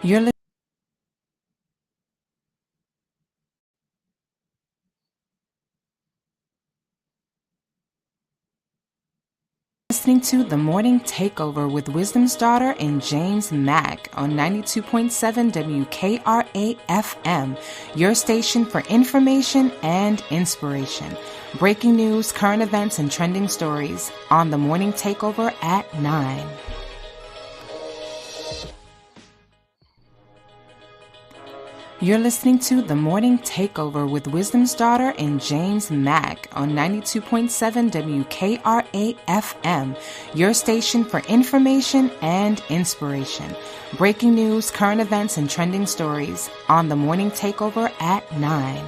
You're listening to The Morning Takeover with Wisdom's Daughter and James Mack on 92.7 WKRA FM, your station for information and inspiration. Breaking news, current events, and trending stories on The Morning Takeover at 9. You're listening to The Morning Takeover with Wisdom's Daughter and James Mack on 92.7 WKRA FM, your station for information and inspiration. Breaking news, current events, and trending stories on The Morning Takeover at 9.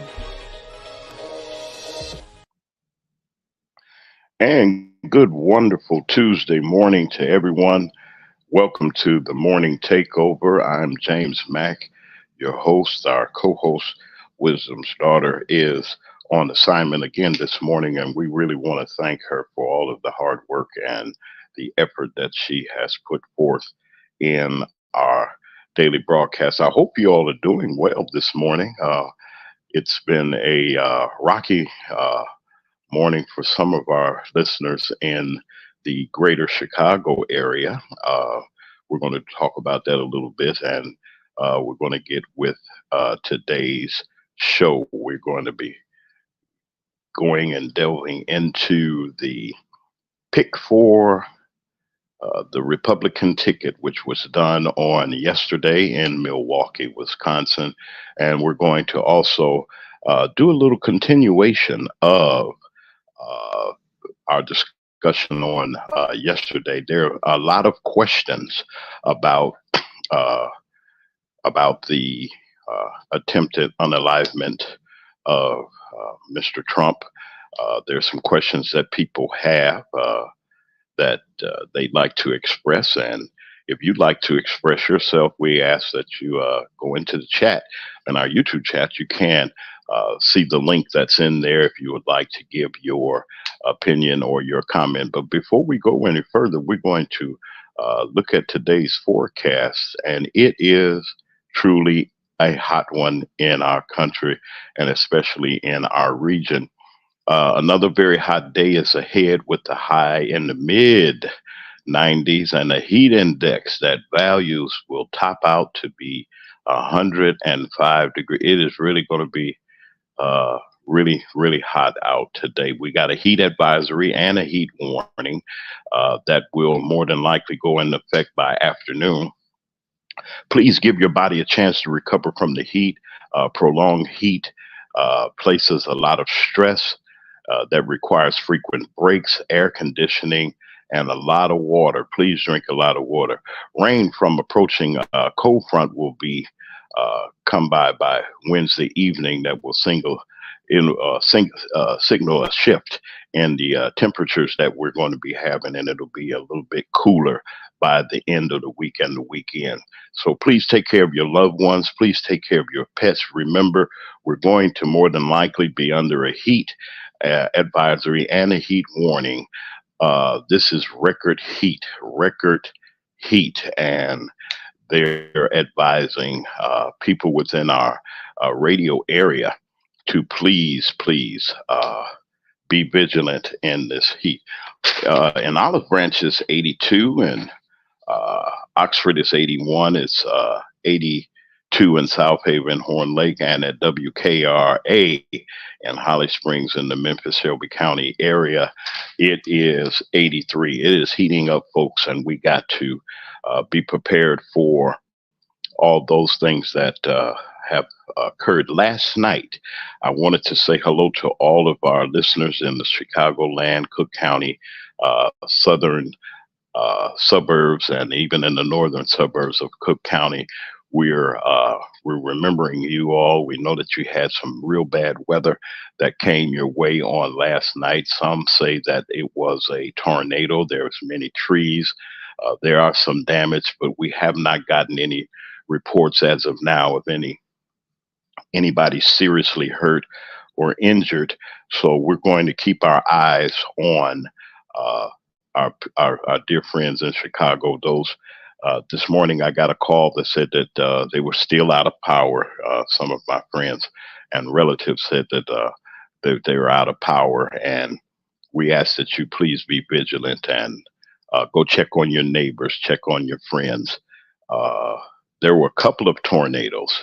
And good, wonderful Tuesday morning to everyone. Welcome to the Morning Takeover. I'm James Mack, your host. Our co-host, Wisdom's Daughter, is on assignment again this morning, and we really want to thank her for all of the hard work and the effort that she has put forth in our daily broadcast. I hope you all are doing well this morning. It's been a rocky morning for some of our listeners in the greater Chicago area. We're going to talk about that a little bit, and we're going to get with today's show. We're going to be going and delving into the pick for the Republican ticket, which was done on yesterday in Milwaukee, Wisconsin. And we're going to also do a little continuation of uh, our discussion on yesterday. There are a lot of questions about uh, the attempted unalivement of Mr. Trump. There's some questions that people have that they'd like to express, and if you'd like to express yourself, we ask that you go into the chat. In our YouTube chat, you can see the link that's in there if you would like to give your opinion or your comment. But before we go any further, we're going to look at today's forecast, and it is truly a hot one in our country and especially in our region. Another very hot day is ahead with the high in the mid 90s and a heat index that values will top out to be 105 degrees. It is really going to be really, really hot out today. We got a heat advisory and a heat warning that will more than likely go into effect by afternoon. Please give your body a chance to recover from the heat. Prolonged heat places a lot of stress that requires frequent breaks, air conditioning, and a lot of water. Please drink a lot of water. Rain from approaching cold front will be come by Wednesday evening. That will signal a shift in the temperatures that we're going to be having, and it'll be a little bit cooler by the end of the week and the weekend. So please take care of your loved ones. Please take care of your pets. Remember, we're going to more than likely be under a heat advisory and a heat warning. This is record heat, and they're advising people within our radio area to please be vigilant in this heat. In Olive Branch is 82, and Oxford is 81. It's 82 in South Haven, Horn Lake, and at WKRA in Holly Springs in the Memphis Shelby County area, it is 83. It is heating up, folks, and we got to be prepared for all those things that have occurred last night. I wanted to say hello to all of our listeners in the Chicagoland, Cook County, southern suburbs, and even in the northern suburbs of Cook County. We're remembering you all. We know that you had some real bad weather that came your way on last night. Some say that it was a tornado. There's many trees. There are some damage, but we have not gotten any reports as of now of anybody seriously hurt or injured. So we're going to keep our eyes on uh, our dear friends in Chicago, those This morning, I got a call that said that they were still out of power. Some of my friends and relatives said that they were out of power, and we ask that you please be vigilant and go check on your neighbors, check on your friends. Uh, there were a couple of tornadoes.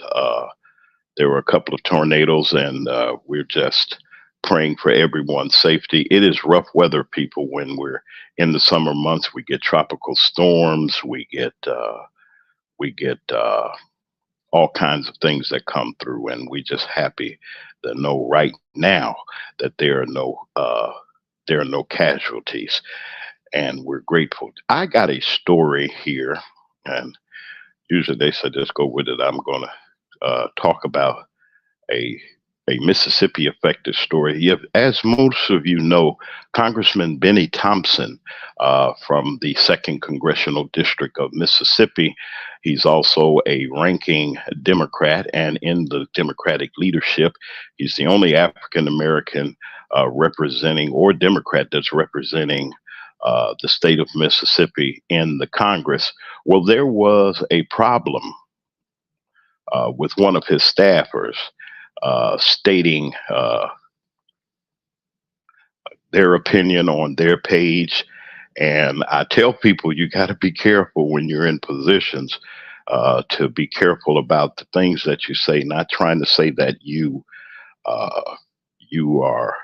And we're just praying for everyone's safety. It is rough weather, people. When we're in the summer months, we get tropical storms. We get all kinds of things that come through, and we just happy to know right now that there are no casualties, and we're grateful. I got a story here, and usually they say just go with it. I'm going to talk about a a Mississippi affected story. As most of you know, Congressman Benny Thompson from the Second Congressional District of Mississippi. He's also a ranking Democrat, and in the Democratic leadership, he's the only African American representing or Democrat that's representing the state of Mississippi in the Congress. Well, there was a problem with one of his staffers stating their opinion on their page. And I tell people you got to be careful when you're in positions to be careful about the things that you say, not trying to say that you are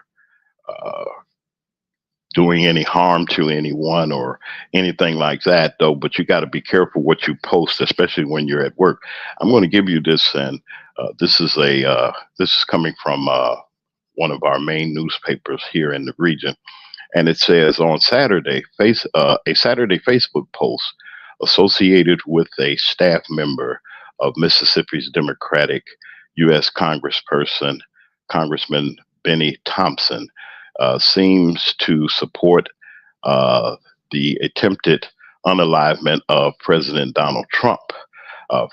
doing any harm to anyone or anything like that, though. But you got to be careful what you post, especially when you're at work. I'm going to give you this, and this is coming from one of our main newspapers here in the region, and it says on Saturday, a Saturday Facebook post associated with a staff member of Mississippi's Democratic U.S. Congressperson, Congressman Benny Thompson, seems to support the attempted unalivement of President Donald Trump,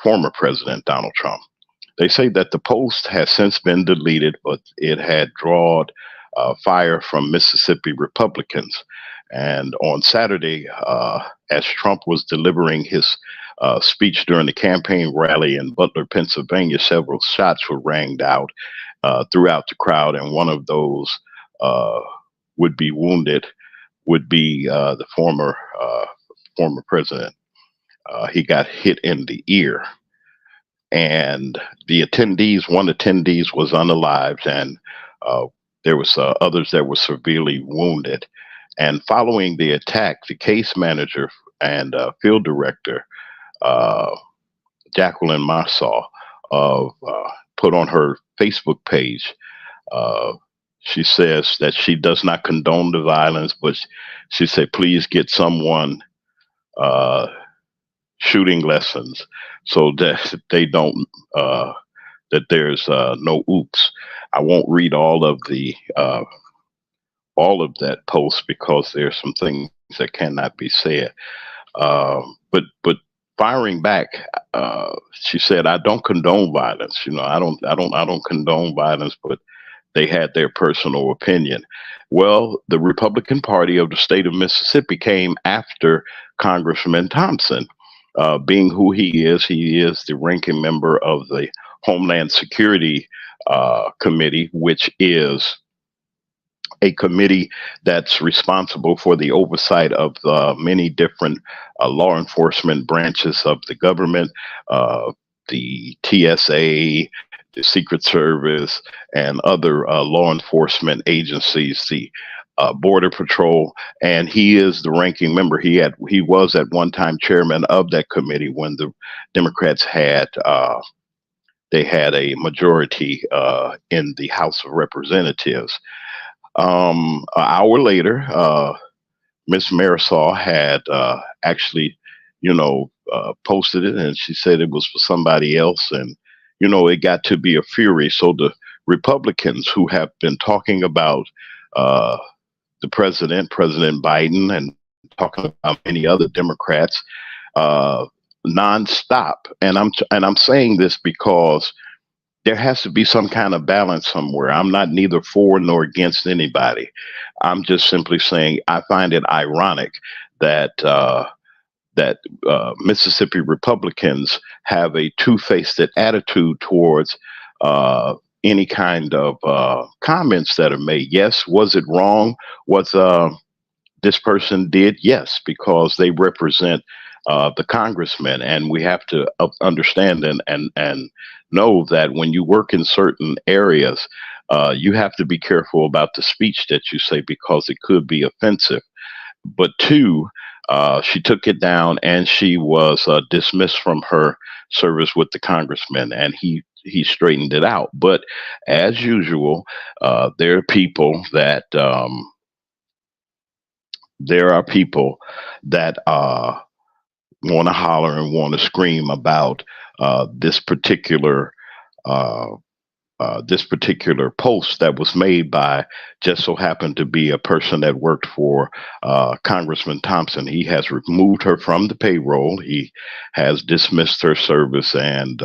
former President Donald Trump. They say that the post has since been deleted, but it had drawn fire from Mississippi Republicans. And on Saturday, as Trump was delivering his speech during the campaign rally in Butler, Pennsylvania, several shots were ranged out throughout the crowd, and one of those would be wounded would be the former president. He got hit in the ear, and one attendees was unalived, and there was others that were severely wounded. And following the attack, the case manager and field director Jacqueline Marsaw put on her Facebook page. She says that she does not condone the violence, but she said, please get someone shooting lessons so that they don't, that there's no oops. I won't read all of that post because there's some things that cannot be said. But firing back, she said, I don't condone violence. I don't condone violence, but they had their personal opinion. Well, the Republican Party of the state of Mississippi came after Congressman Thompson, being who he is. He is the ranking member of the Homeland Security Committee, which is a committee that's responsible for the oversight of many different law enforcement branches of the government, the TSA, the Secret Service, and other law enforcement agencies, the Border Patrol, and he is the ranking member. He was at one time chairman of that committee when the Democrats had a majority in the House of Representatives. An hour later, Miss Marisol had actually, posted it, and she said it was for somebody else, and it got to be a fury. So the Republicans who have been talking about the President Biden, and talking about many other Democrats nonstop, and I'm saying this because there has to be some kind of balance somewhere. I'm not neither for nor against anybody. I'm just simply saying I find it ironic that that Mississippi Republicans have a two-faced attitude towards uh, any kind of comments that are made. Yes, was it wrong? Was this person did? Yes, because they represent the congressman, and we have to understand and know that when you work in certain areas, you have to be careful about the speech that you say because it could be offensive. But two, she took it down and she was dismissed from her service with the congressman, and he straightened it out. But as usual, there are people that there are people that want to holler and want to scream about this particular uh, this particular post that was made by just so happened to be a person that worked for Congressman Thompson. He has removed her from the payroll. He has dismissed her service and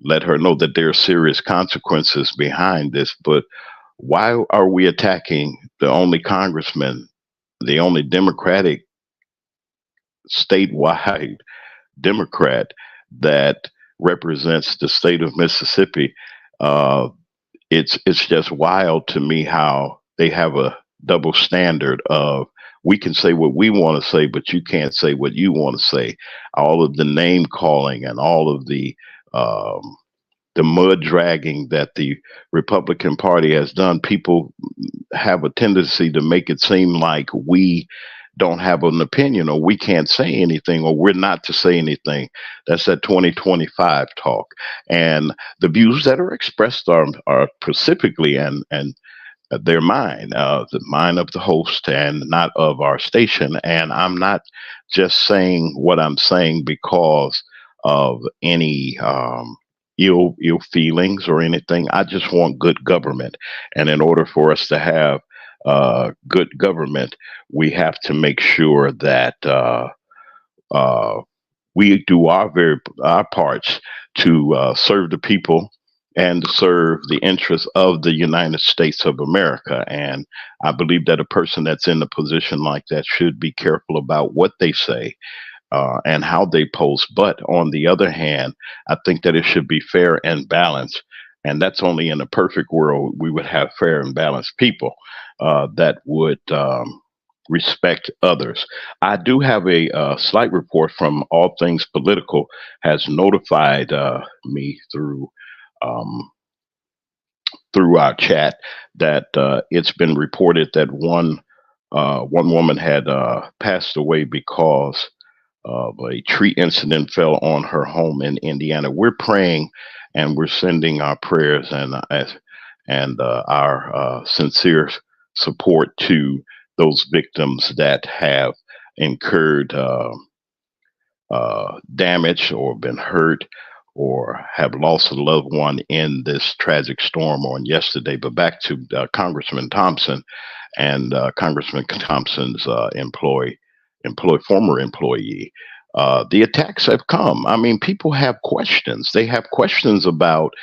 let her know that there are serious consequences behind this. But why are we attacking the only congressman, the only Democratic statewide Democrat that represents the state of Mississippi? Uh, it's just wild to me how they have a double standard of we can say what we want to say, but you can't say what you want to say. All of the name calling and all of the mud dragging that the Republican Party has done, people have a tendency to make it seem like we don't have an opinion or we can't say anything or we're not to say anything. That's that 2025 talk. And the views that are expressed are specifically and they're mine, the mine of the host and not of our station. And I'm not just saying what I'm saying because of any ill feelings or anything. I just want good government, and in order for us to have good government, we have to make sure that uh, we do our parts to serve the people and serve the interests of the United States of America. And I believe that a person that's in a position like that should be careful about what they say and how they post. But on the other hand, I think that it should be fair and balanced. And that's only in a perfect world we would have fair and balanced people that would respect others. I do have a slight report from All Things Political has notified me um, through our chat that it's been reported that one woman had passed away because a tree incident fell on her home in Indiana. We're praying and we're sending our prayers and our sincere support to those victims that have incurred damage or been hurt or have lost a loved one in this tragic storm on yesterday. But back to Congressman Thompson and Congressman Thompson's former employee. The attacks have come. I mean, people have questions. They have questions about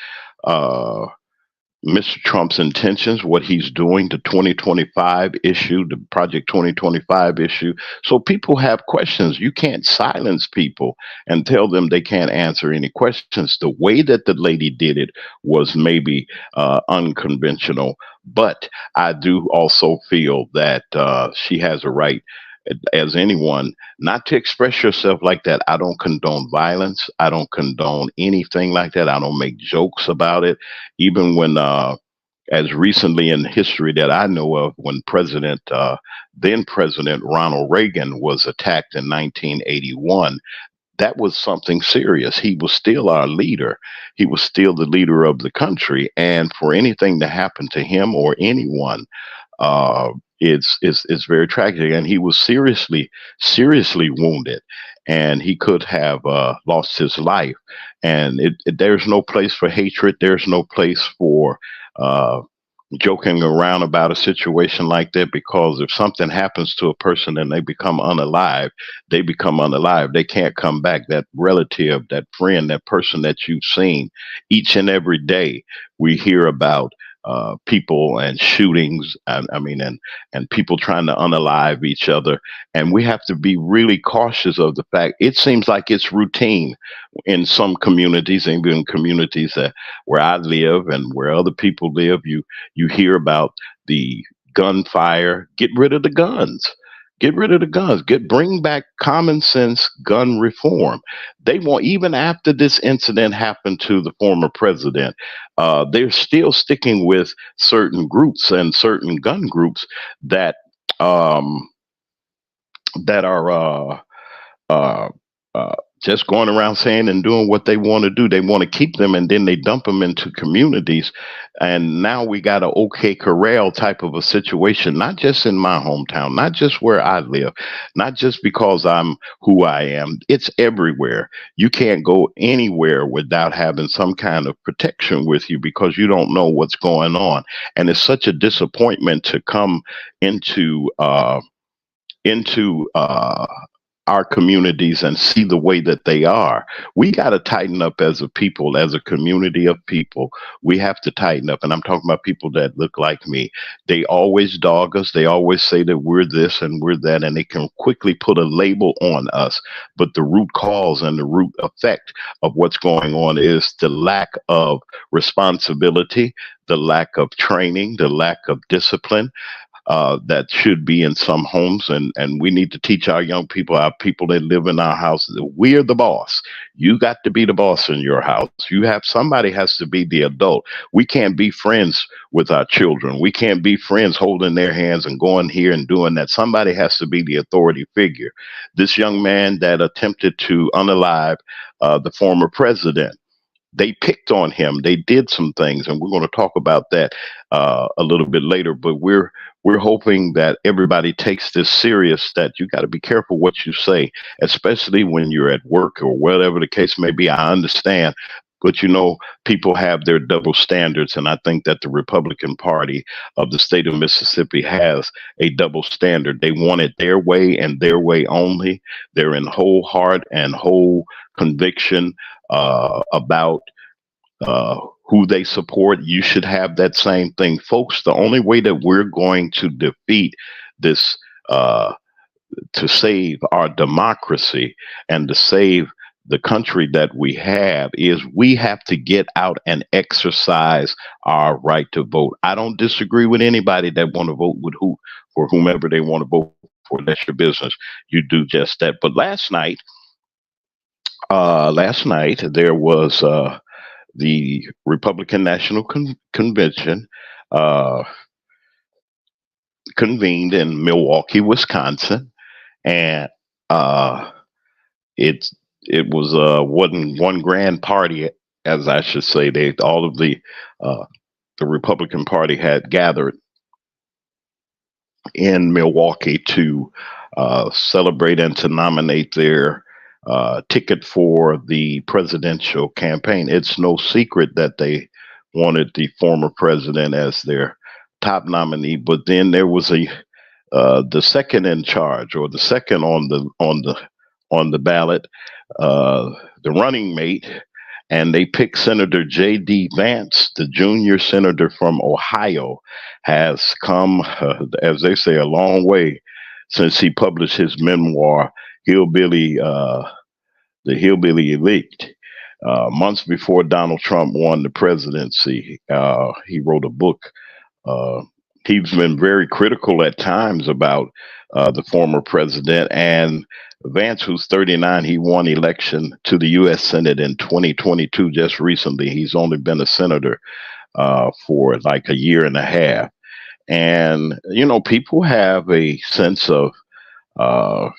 uh, Mr. Trump's intentions, what he's doing, the 2025 issue, the Project 2025 issue. So people have questions. You can't silence people and tell them they can't answer any questions. The way that the lady did it was maybe unconventional, but I do also feel that she has a right as anyone not to express yourself like that. I don't condone violence. I don't condone anything like that. I don't make jokes about it. Even when, as recently in history that I know of, when then President Ronald Reagan was attacked in 1981, that was something serious. He was still our leader. He was still the leader of the country. And for anything to happen to him or anyone, uh, it's very tragic. And he was seriously wounded, and he could have lost his life. And there's no place for hatred. There's no place for uh, joking around about a situation like that, because if something happens to a person and they become unalive, they become unalive. They can't come back. That relative, that friend, that person that you've seen each and every day, we hear about people and shootings. I mean, and people trying to unalive each other. And we have to be really cautious of the fact it seems like it's routine in some communities, even communities that where I live and where other people live. You hear about the gunfire. Get rid of the guns. Get rid of the guns. Bring back common sense gun reform. They want, even after this incident happened to the former president, they're still sticking with certain groups and certain gun groups that um, that are uh, uh, just going around saying and doing what they want to do. They want to keep them, and then they dump them into communities. And now we got a OK Corral type of a situation, not just in my hometown, not just where I live, not just because I'm who I am. It's everywhere. You can't go anywhere without having some kind of protection with you because you don't know what's going on. And it's such a disappointment to come into into our communities and see the way that they are. We got to tighten up as a people, as a community of people. We have to tighten up. And I'm talking about people that look like me. They always dog us. They always say that we're this and we're that, and they can quickly put a label on us. But the root cause and the root effect of what's going on is the lack of responsibility, the lack of training, the lack of discipline, that should be in some homes. And we need to teach our young people, our people that live in our houses, that we're the boss. You got to be the boss in your house. Somebody has to be the adult. We can't be friends with our children. We can't be friends holding their hands and going here and doing that. Somebody has to be the authority figure. This young man that attempted to unalive the former president, they picked on him. They did some things, and we're going to talk about that a little bit later. But we're hoping that everybody takes this serious. That you got to be careful what you say, especially when you're at work or whatever the case may be. I understand. But people have their double standards, and I think that the Republican Party of the state of Mississippi has a double standard. They want it their way and their way only. They're in whole heart and whole conviction about who they support. You should have that same thing, folks. The only way that we're going to defeat this, to save our democracy and to save the country that we have, is we have to get out and exercise our right to vote. I don't disagree with anybody that want to vote with for whomever they want to vote for. That's your business. You do just that. But last night there was the Republican National Convention uh, convened in Milwaukee, Wisconsin, and it it was wasn't one grand party, as I should say. They all of the Republican Party had gathered in Milwaukee to celebrate and to nominate their ticket for the presidential campaign. It's no secret that they wanted the former president as their top nominee, but then there was the second in charge, or the second on the ballot, uh, the running mate, and they picked Senator J.D. Vance, the junior senator from Ohio, has come, as they say, a long way since he published his memoir, Hillbilly, the Hillbilly Elite. Months before Donald Trump won the presidency, he wrote a book. Uh, he's been very critical at times about the former president. And Vance, who's 39, he won election to the U.S. Senate in 2022. Just recently, he's only been a senator for like a year and a half. And people have a sense uh,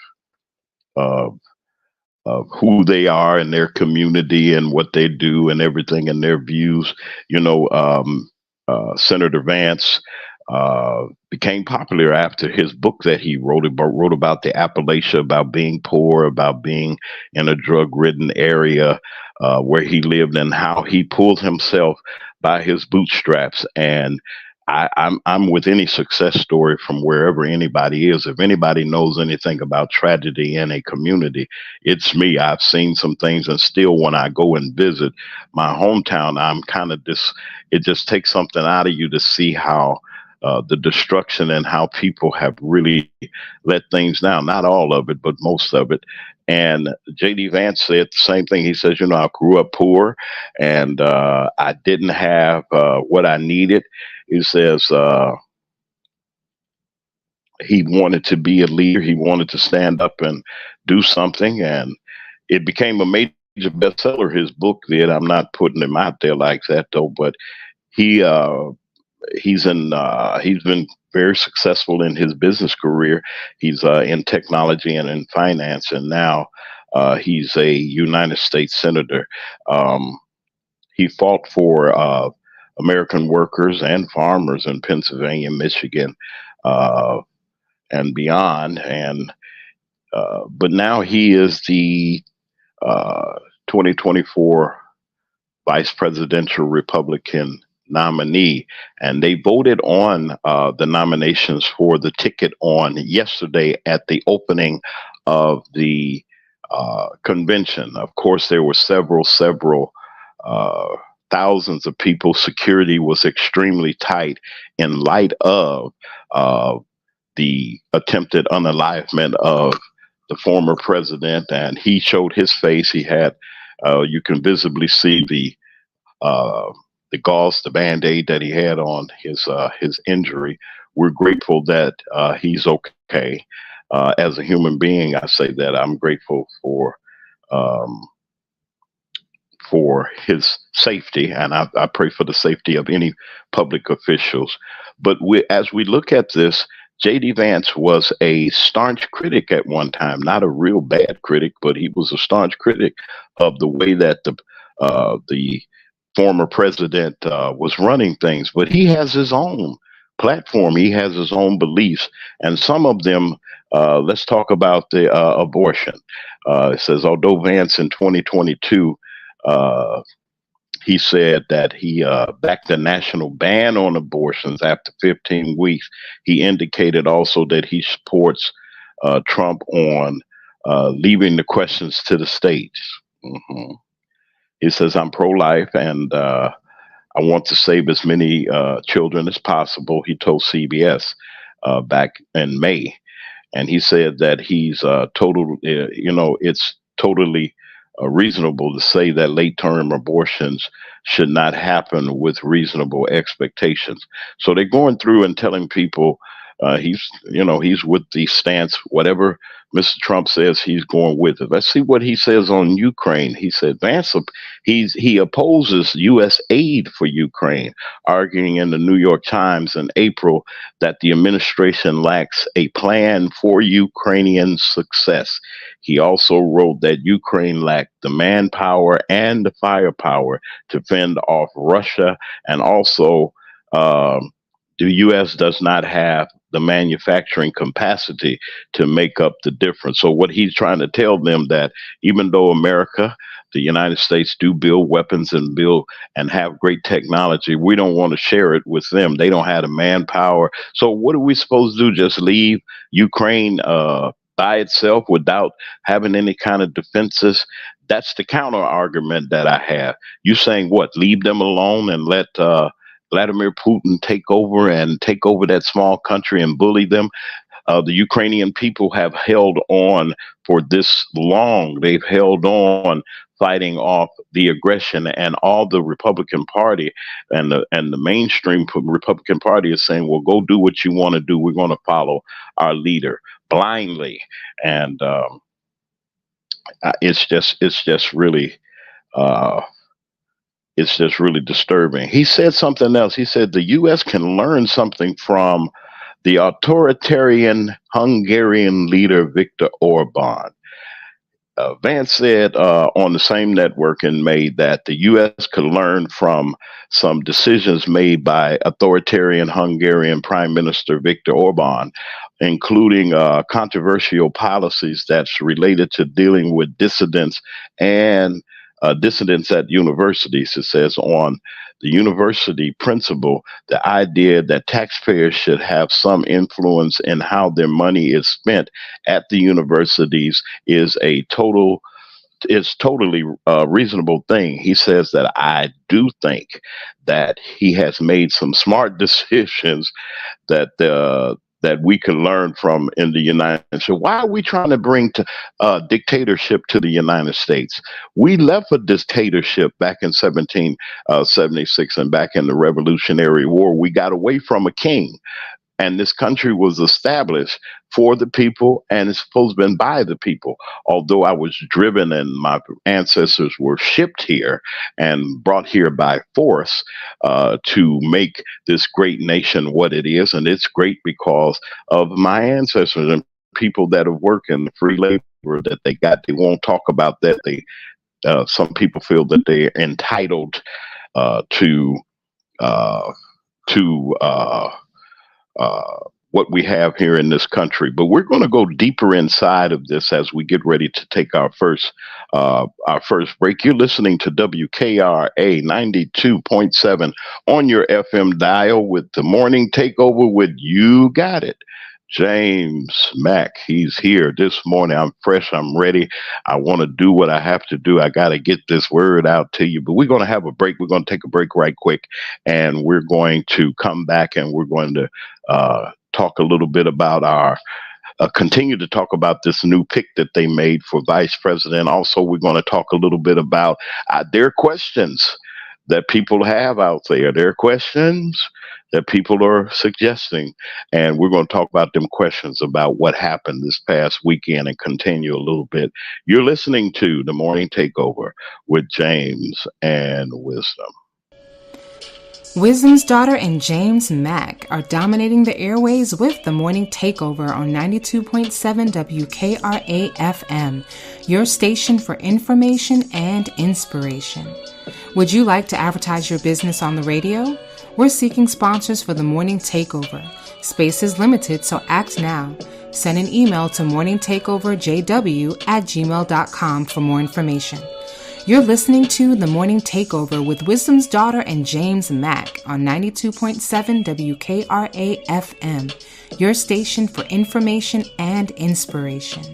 of who they are in their community and what they do and everything and their views. Senator Vance became popular after his book that he wrote about the Appalachia, about being poor, about being in a drug-ridden area where he lived, and how he pulled himself by his bootstraps. And I'm with any success story from wherever anybody is. If anybody knows anything about tragedy in a community, it's me. I've seen some things, and still, when I go and visit my hometown, I'm kind of this. It just takes something out of you to see how the destruction and how people have really let things down. Not all of it, but most of it. And J.D. Vance said the same thing. He says, I grew up poor, and I didn't have what I needed. He says he wanted to be a leader. He wanted to stand up and do something, and it became a major bestseller. His book did. I'm not putting him out there like that though, but he he's been very successful in his business career. He's in technology and in finance, and now he's a United States senator. Um, he fought for American workers and farmers in Pennsylvania, Michigan, uh, and beyond. And but now he is the uh, 2024 vice presidential Republican nominee, and they voted on the nominations for the ticket on yesterday at the opening of the convention. Of course, there were several uh, thousands of people. Security was extremely tight in light of uh, the attempted unalivement of the former president, and he showed his face. He had, you can visibly see uh, the gauze, the band-aid that he had on his injury. We're grateful that he's okay. As a human being, I say that I'm grateful um, for his safety, and I pray for the safety of any public officials. But as we look at this, J.D. Vance was a staunch critic at one time, not a real bad critic, but he was a staunch critic of the way that the former president was running things. But he has his own platform. He has his own beliefs, and some of them. Let's talk about the abortion. It says, although Vance in 2022 uh, he said that he backed a national ban on abortions after 15 weeks. He indicated also that he supports Trump on leaving the questions to the states. Hmm. He says, I'm pro life and I want to save as many children as possible, he told CBS back in May. And he said that he's it's totally reasonable to say that late term abortions should not happen with reasonable expectations. So they're going through and telling people he's with the stance, whatever Mr. Trump says, he's going with it. Let's see what he says on Ukraine. He said he opposes U.S. aid for Ukraine, arguing in the New York Times in April that the administration lacks a plan for Ukrainian success. He also wrote that Ukraine lacked the manpower and the firepower to fend off Russia, and also the U.S. does not have the manufacturing capacity to make up the difference. So what he's trying to tell them that even though America, the United States do build weapons and build and have great technology, we don't want to share it with them. They don't have the manpower. So what are we supposed to do? Just leave Ukraine by itself without having any kind of defenses? That's the counter argument that I have. You saying what? Leave them alone and let Vladimir Putin take over that small country and bully them. The Ukrainian people have held on for this long. They've held on fighting off the aggression, and all the Republican Party and the mainstream Republican Party is saying, well, go do what you want to do. We're going to follow our leader blindly. And it's just really uh, it's just really disturbing. He said something else. He said the U.S. can learn something from the authoritarian Hungarian leader Viktor Orban. Vance said on the same network in May that the U.S. could learn from some decisions made by authoritarian Hungarian Prime Minister Viktor Orban, including controversial policies that's related to dealing with dissidents and dissidents at universities. It says on the university principle, the idea that taxpayers should have some influence in how their money is spent at the universities is a totally reasonable thing. He says that I do think that he has made some smart decisions that we can learn from in the United States. So why are we trying to bring dictatorship to the United States? We left a dictatorship back in 1776 and back in the Revolutionary War. We got away from a king. And this country was established for the people and it's supposed to be by the people. Although I was driven and my ancestors were shipped here and brought here by force to make this great nation what it is. And it's great because of my ancestors and people that have worked in the free labor that they got. They won't talk about that. Some people feel that they're entitled to uh, to what we have here in this country. But we're going to go deeper inside of this as we get ready to take our first break. You're listening to WKRA 92.7 on your FM dial with the morning takeover with You Got It. James Mack, he's here this morning. I'm fresh. I'm ready. I want to do what I have to do. I got to get this word out to you. But we're going to have a break. We're going to take a break right quick, and we're going to come back and we're going to talk a little bit about continue to talk about this new pick that they made for vice president. Also, we're going to talk a little bit about their questions that people have out there. There are questions that people are suggesting, and we're going to talk about them questions about what happened this past weekend and continue a little bit. You're listening to The Morning Takeover with James and Wisdom. Wisdom's Daughter and James Mack are dominating the airways with The Morning Takeover on 92.7 WKRA FM, your station for information and inspiration. Would you like to advertise your business on the radio? We're seeking sponsors for The Morning Takeover. Space is limited, so act now. Send an email to morningtakeoverjw@gmail.com for more information. You're listening to The Morning Takeover with Wisdom's Daughter and James Mack on 92.7 WKRA FM, your station for information and inspiration.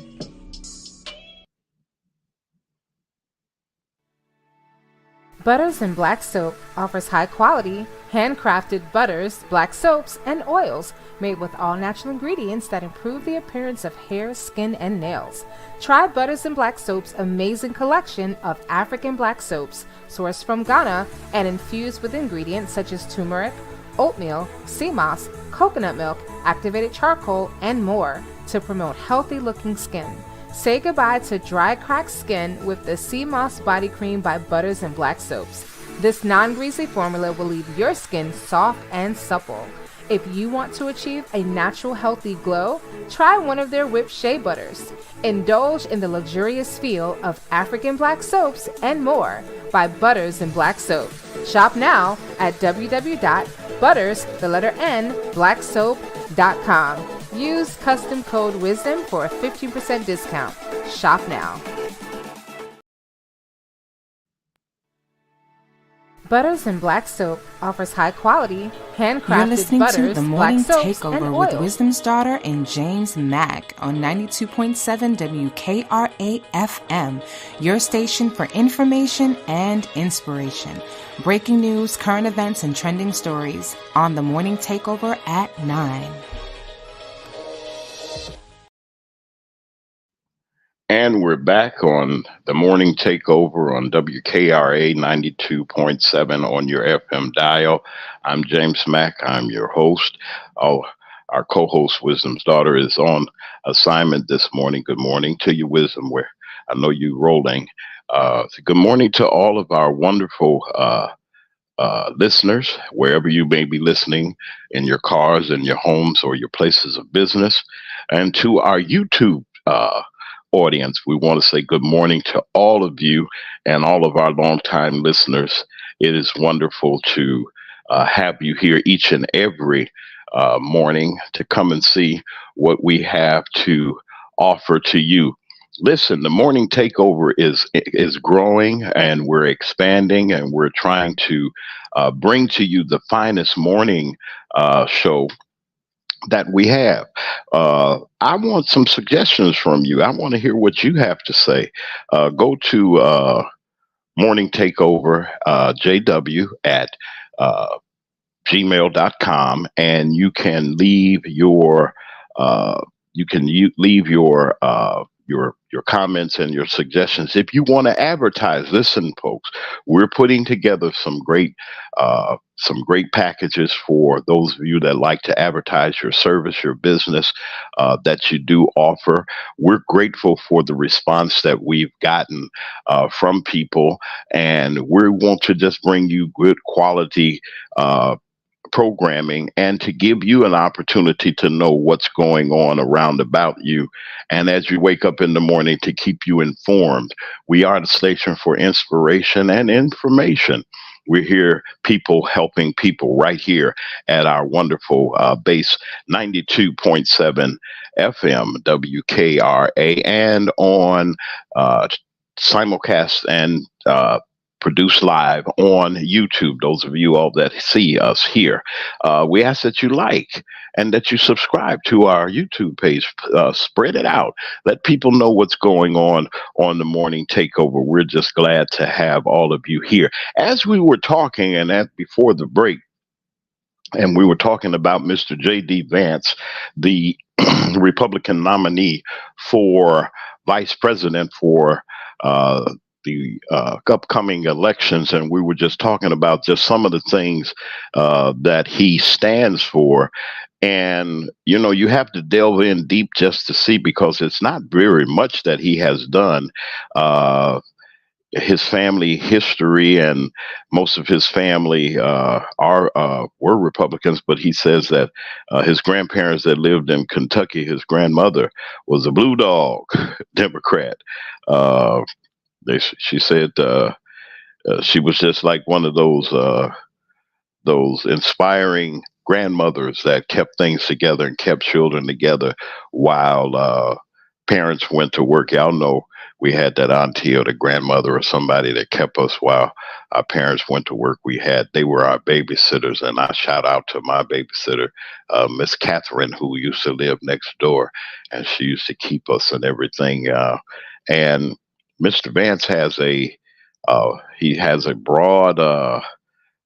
Butters and Black Soap offers high-quality, handcrafted butters, black soaps, and oils made with all-natural ingredients that improve the appearance of hair, skin, and nails. Try Butters and Black Soap's amazing collection of African black soaps sourced from Ghana and infused with ingredients such as turmeric, oatmeal, sea moss, coconut milk, activated charcoal, and more to promote healthy-looking skin. Say goodbye to dry, cracked skin with the Sea Moss Body Cream by Butters and Black Soaps. This non-greasy formula will leave your skin soft and supple. If you want to achieve a natural, healthy glow, try one of their whipped shea butters. Indulge in the luxurious feel of African black soaps and more by Butters and Black Soap. Shop now at www.butters_blacksoap.com. Use custom code WISDOM for a 15% discount. Shop now. Butters and Black Soap offers high-quality, handcrafted You're listening butters, to The Morning black soaps, Takeover and with oils. Wisdom's Daughter and James Mack on 92.7 WKRA FM, your station for information and inspiration. Breaking news, current events, and trending stories on The Morning Takeover at 9. And we're back on the morning takeover on WKRA 92.7 on your FM dial. I'm James Mack. I'm your host. Our co-host, Wisdom's Daughter, is on assignment this morning. Good morning to you, Wisdom, where I know you're rolling. Good morning to all of our wonderful listeners, wherever you may be listening, in your cars, in your homes, or your places of business, and to our YouTube audience. We want to say good morning to all of you and all of our longtime listeners. It is wonderful to have you here each and every morning to come and see what we have to offer to you. Listen, the morning takeover is growing, and we're expanding, and we're trying to bring to you the finest morning show that we have. I want some suggestions from you. I want to hear what you have to say. Go to Morning Takeover JW at uh, gmail.com, and you can leave your uh, leave your comments and your suggestions. If you want to advertise, listen, folks, we're putting together some great packages for those of you that like to advertise your service, your business that you do offer. We're grateful for the response that we've gotten from people, and we want to just bring you good quality programming and to give you an opportunity to know what's going on around about you. And as you wake up in the morning, to keep you informed. We are the station for inspiration and information. We're here, people helping people right here at our wonderful base 92.7 FM WKRA and on uh, simulcast and produced live on YouTube. Those of you all that see us here, we ask that you like and that you subscribe to our YouTube page. Spread it out. Let people know what's going on the morning takeover. We're just glad to have all of you here. As we were talking, and that before the break, and we were talking about Mr. J.D. Vance, the Republican nominee for vice president for the upcoming elections, and we were just talking about just some of the things that he stands for. And you have to delve in deep just to see, because it's not very much that he has done. His family history, and most of his family were Republicans, but he says that his grandparents that lived in Kentucky, his grandmother was a blue dog Democrat. Uh, she said she was just like one of those inspiring grandmothers that kept things together and kept children together while parents went to work. Y'all know we had that auntie or the grandmother or somebody that kept us while our parents went to work. They were our babysitters, and I shout out to my babysitter, Miss Catherine, who used to live next door, and she used to keep us and everything. And Mr. Vance he has a broad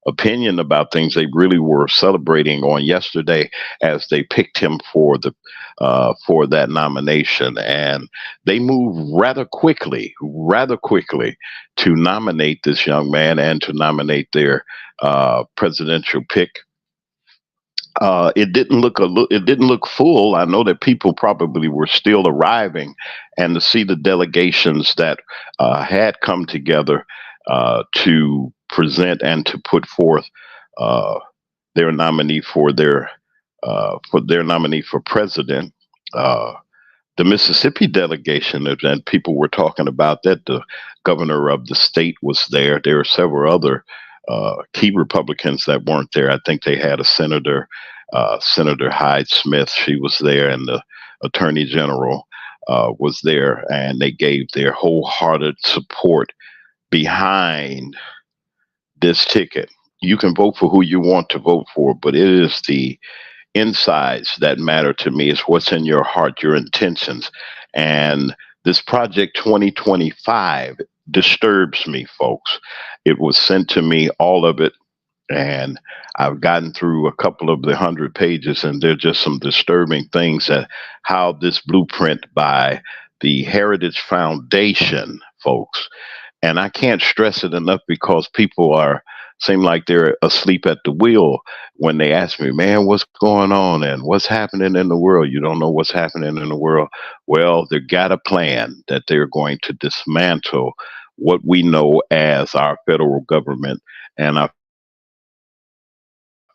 opinion about things. They really were celebrating on yesterday as they picked him for that nomination, and they moved rather quickly to nominate this young man and to nominate their presidential pick. It didn't look full. I know that people probably were still arriving, and to see the delegations that had come together to present and to put forth uh, their nominee for their nominee for president. Uh, the Mississippi delegation, and people were talking about that. The governor of the state was there. There were several other key Republicans that weren't there. I think they had a senator, Senator Hyde Smith. She was there, and the Attorney General was there, and they gave their wholehearted support behind this ticket. You can vote for who you want to vote for, but it is the insides that matter to me. It's what's in your heart, your intentions. And this Project 2025 disturbs me, folks. It was sent to me, all of it, and I've gotten through a couple of the 100 pages, and there are just some disturbing things that how this blueprint by the Heritage Foundation, folks, and I can't stress it enough, because people seem like they're asleep at the wheel when they ask me, man, what's going on and what's happening in the world? You don't know what's happening in the world. Well, they got a plan that they're going to dismantle what we know as our federal government and our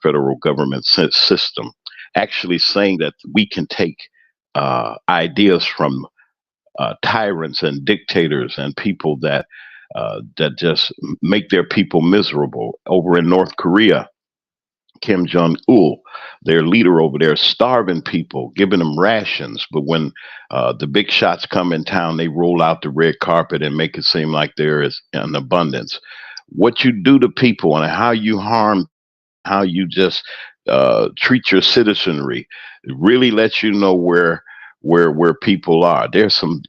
federal government system, actually saying that we can take ideas from tyrants and dictators and people that just make their people miserable. Over in North Korea, Kim Jong Il, their leader over there, starving people, giving them rations. But when the big shots come in town, they roll out the red carpet and make it seem like there is an abundance. What you do to people and how you harm, how you just treat your citizenry, really lets you know where people are. There's some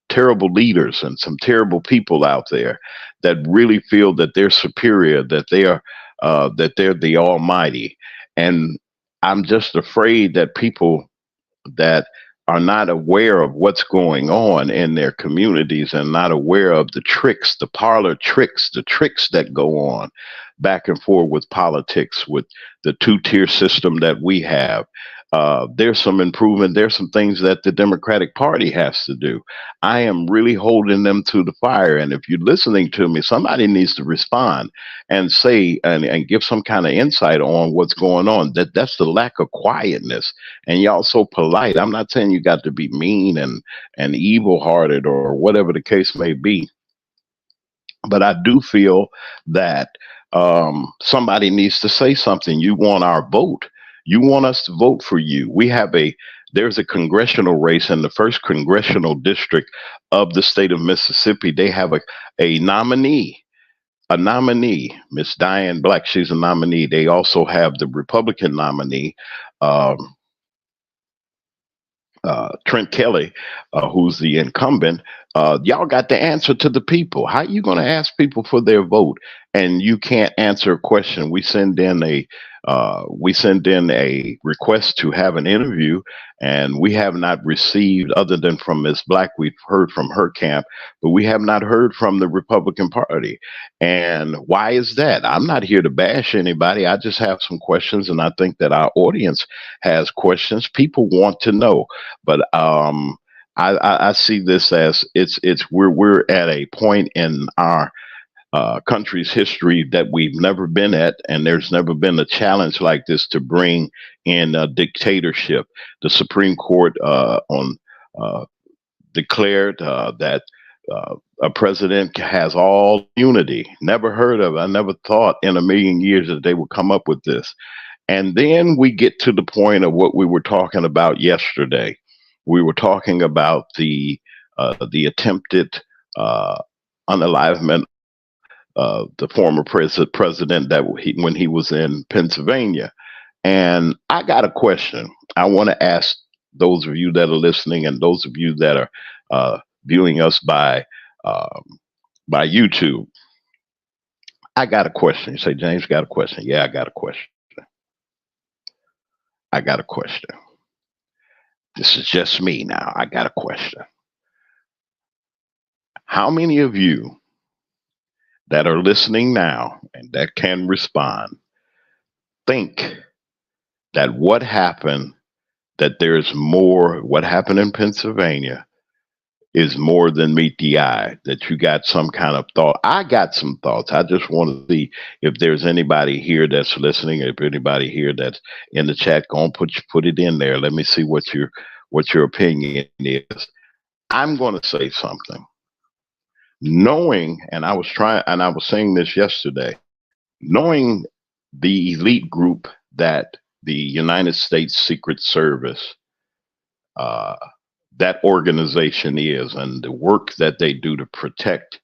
terrible leaders and some terrible people out there that really feel that they're superior, that they're the almighty. And I'm just afraid that people that are not aware of what's going on in their communities and not aware of the tricks, the parlor tricks, the tricks that go on back and forth with politics, with the two-tier system that we have. There's some improvement. There's some things that the Democratic Party has to do. I am really holding them to the fire. And if you're listening to me, somebody needs to respond and say and give some kind of insight on what's going on. That's the lack of quietness. And y'all so polite. I'm not saying you got to be mean and evil hearted or whatever the case may be, but I do feel that somebody needs to say something. You want our vote. You want us to vote for you. There's a congressional race in the first congressional district of the state of Mississippi. They have a nominee. A nominee, Miss Diane Black, she's a nominee. They also have the Republican nominee, um, Trent Kelly, who's the incumbent. Y'all got to answer to the people. How you going to ask people for their vote and you can't answer a question? We send in a request to have an interview, and we have not received, other than from Ms. Black, we've heard from her camp, but we have not heard from the Republican Party. And why is that? I'm not here to bash anybody. I just have some questions, and I think that our audience has questions. People want to know, but I see this as it's we're at a point in our country's history that we've never been at, and there's never been a challenge like this to bring in a dictatorship. The Supreme Court on declared that a president has all immunity. Never heard of it. I never thought in a million years that they would come up with this. And then we get to the point of what we were talking about yesterday. We were talking about the attempted unalivement of the former president when he was in Pennsylvania. And I got a question. I want to ask those of you that are listening and those of you that are viewing us um, by YouTube. I got a question. You say, James, got a question? Yeah, I got a question. I got a question. This is just me now. I got a question. How many of you that are listening now and that can respond think that what happened in Pennsylvania is more than meet the eye, that you got some kind of thought? I got some thoughts. I just want to see if there's anybody here that's listening, if anybody here that's in the chat, go and put it in there. Let me see what your opinion is. I'm going to say something. Knowing, and I was saying this yesterday, knowing the elite group that the United States Secret Service, uh, that organization is, and the work that they do to protect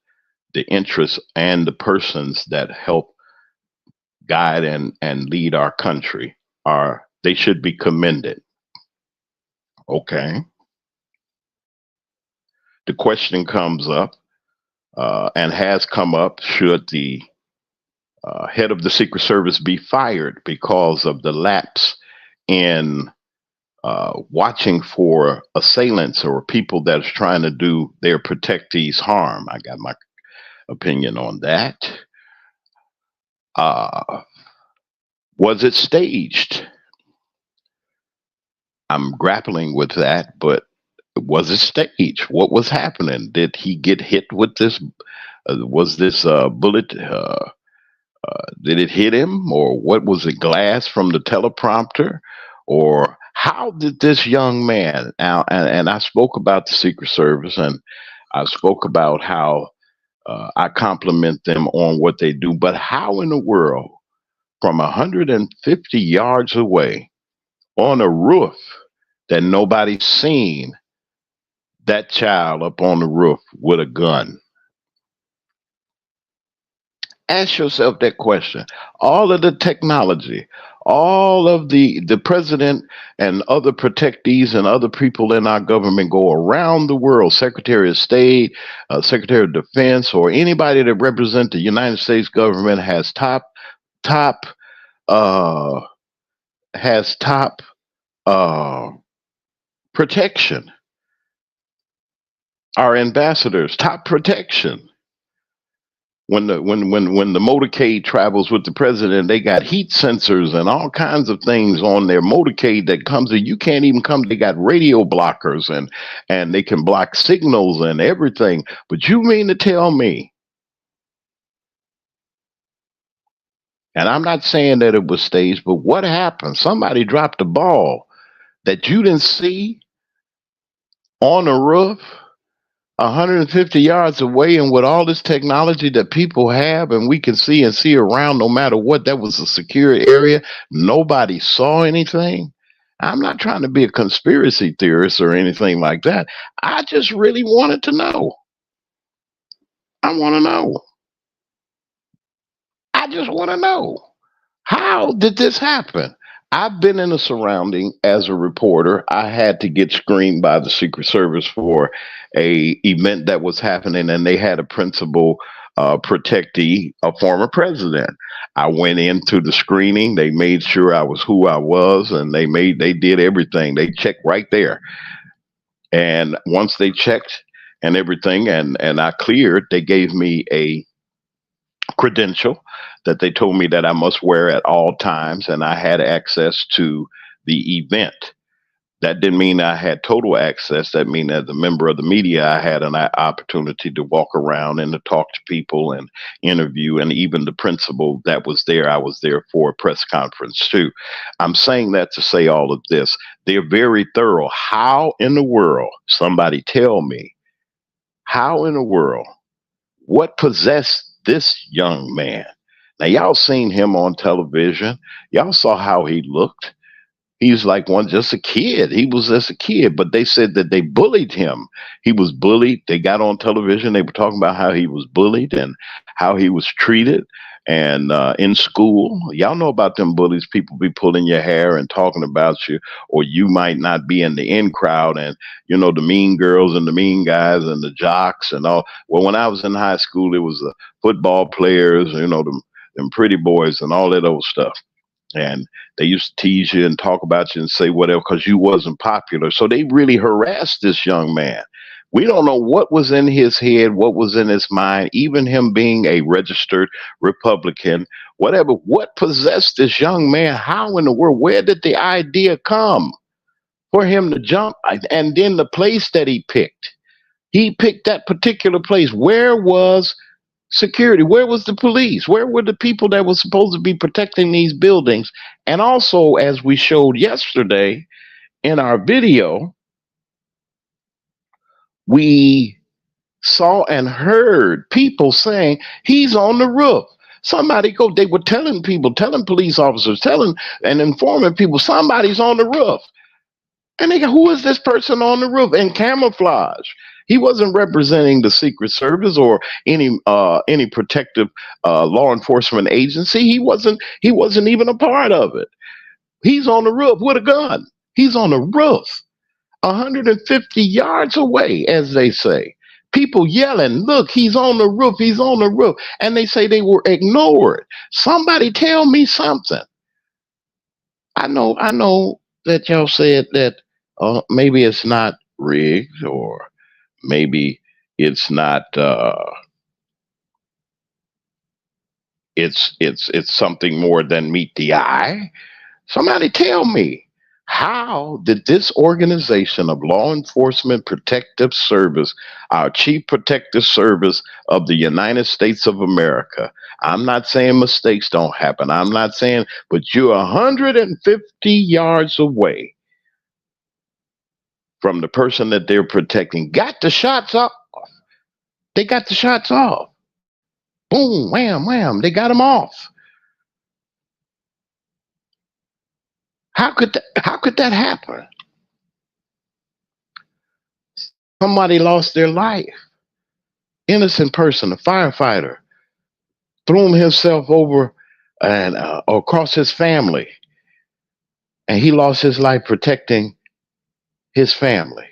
the interests and the persons that help guide and lead our country, they should be commended. Okay. The question comes up, and has come up: should the head of the Secret Service be fired because of the lapse in watching for assailants or people that's trying to do their protectees harm? I got my opinion on that. Uh, was it staged? I'm grappling with that, but was it staged? What was happening? Did he get hit with this? Was this bullet? Did it hit him, or what was it? Glass from the teleprompter, or how did this young man? Now, and I spoke about the Secret Service, and I spoke about how I compliment them on what they do, but how in the world from 150 yards away on a roof that nobody's seen that child up on the roof with a gun. Ask yourself that question. All of the technology, all of the president and other protectees and other people in our government go around the world, Secretary of State, Secretary of Defense, or anybody that represents the United States government top uh, has top uh, protection. Our ambassadors, top protection. When the motorcade travels with the president, they got heat sensors and all kinds of things on their motorcade that comes in. You can't even come. They got radio blockers and they can block signals and everything. But you mean to tell me? And I'm not saying that it was staged, but what happened? Somebody dropped a ball that you didn't see on the roof 150 yards away, and with all this technology that people have and we can see and see around no matter what, that was a secure area. Nobody saw anything. I'm not trying to be a conspiracy theorist or anything like that. I just really wanted to know. I want to know. I just want to know. How did this happen? I've been in a surrounding as a reporter. I had to get screened by the Secret Service for a event that was happening, and they had a principal protectee, a former president. I went into the screening. They made sure I was who I was, and they did everything. They checked right there. And once they checked and everything, and I cleared, they gave me a credential that they told me that I must wear at all times, and I had access to the event. That didn't mean I had total access. That mean as a member of the media, I had an opportunity to walk around and to talk to people and interview, and even the principal that was there, I was there for a press conference too. I'm saying that to say all of this. They're very thorough. How in the world, somebody tell me, how in the world, what possessed this young man? Now, y'all seen him on television. Y'all saw how he looked. He's like just a kid. He was just a kid, but they said that they bullied him. He was bullied. They got on television. They were talking about how he was bullied and how he was treated. And in school, y'all know about them bullies. People be pulling your hair and talking about you, or you might not be in the in crowd. And, the mean girls and the mean guys and the jocks and all. Well, when I was in high school, it was the football players, them pretty boys and all that old stuff. And they used to tease you and talk about you and say whatever because you wasn't popular. So they really harassed this young man. We don't know what was in his head, what was in his mind, even him being a registered Republican, whatever. What possessed this young man? How in the world? Where did the idea come for him to jump? And then the place that he picked that particular place. Where was security? Where was the police? Where were the people that were supposed to be protecting these buildings? And also, as we showed yesterday in our video, we saw and heard people saying he's on the roof. They were telling police officers, telling and informing people somebody's on the roof. And they go, who is this person on the roof in camouflage? He wasn't representing the Secret Service or any protective law enforcement agency. He wasn't even a part of it. He's on the roof with a gun. He's on the roof, 150 yards away, as they say. People yelling, look, he's on the roof, he's on the roof. And they say they were ignored. Somebody tell me something. I know that y'all said that maybe it's not rigged, or maybe it's not it's something more than meet the eye. Somebody tell me, how did this organization of law enforcement protective service, our chief protective service of the United States of America, I'm not saying mistakes don't happen, I'm not saying, but you're 150 yards away from the person that they're protecting, got the shots off. They got the shots off. Boom, wham, wham. They got them off. How could that happen? Somebody lost their life. Innocent person, a firefighter, threw himself over and across his family, and he lost his life protecting his family.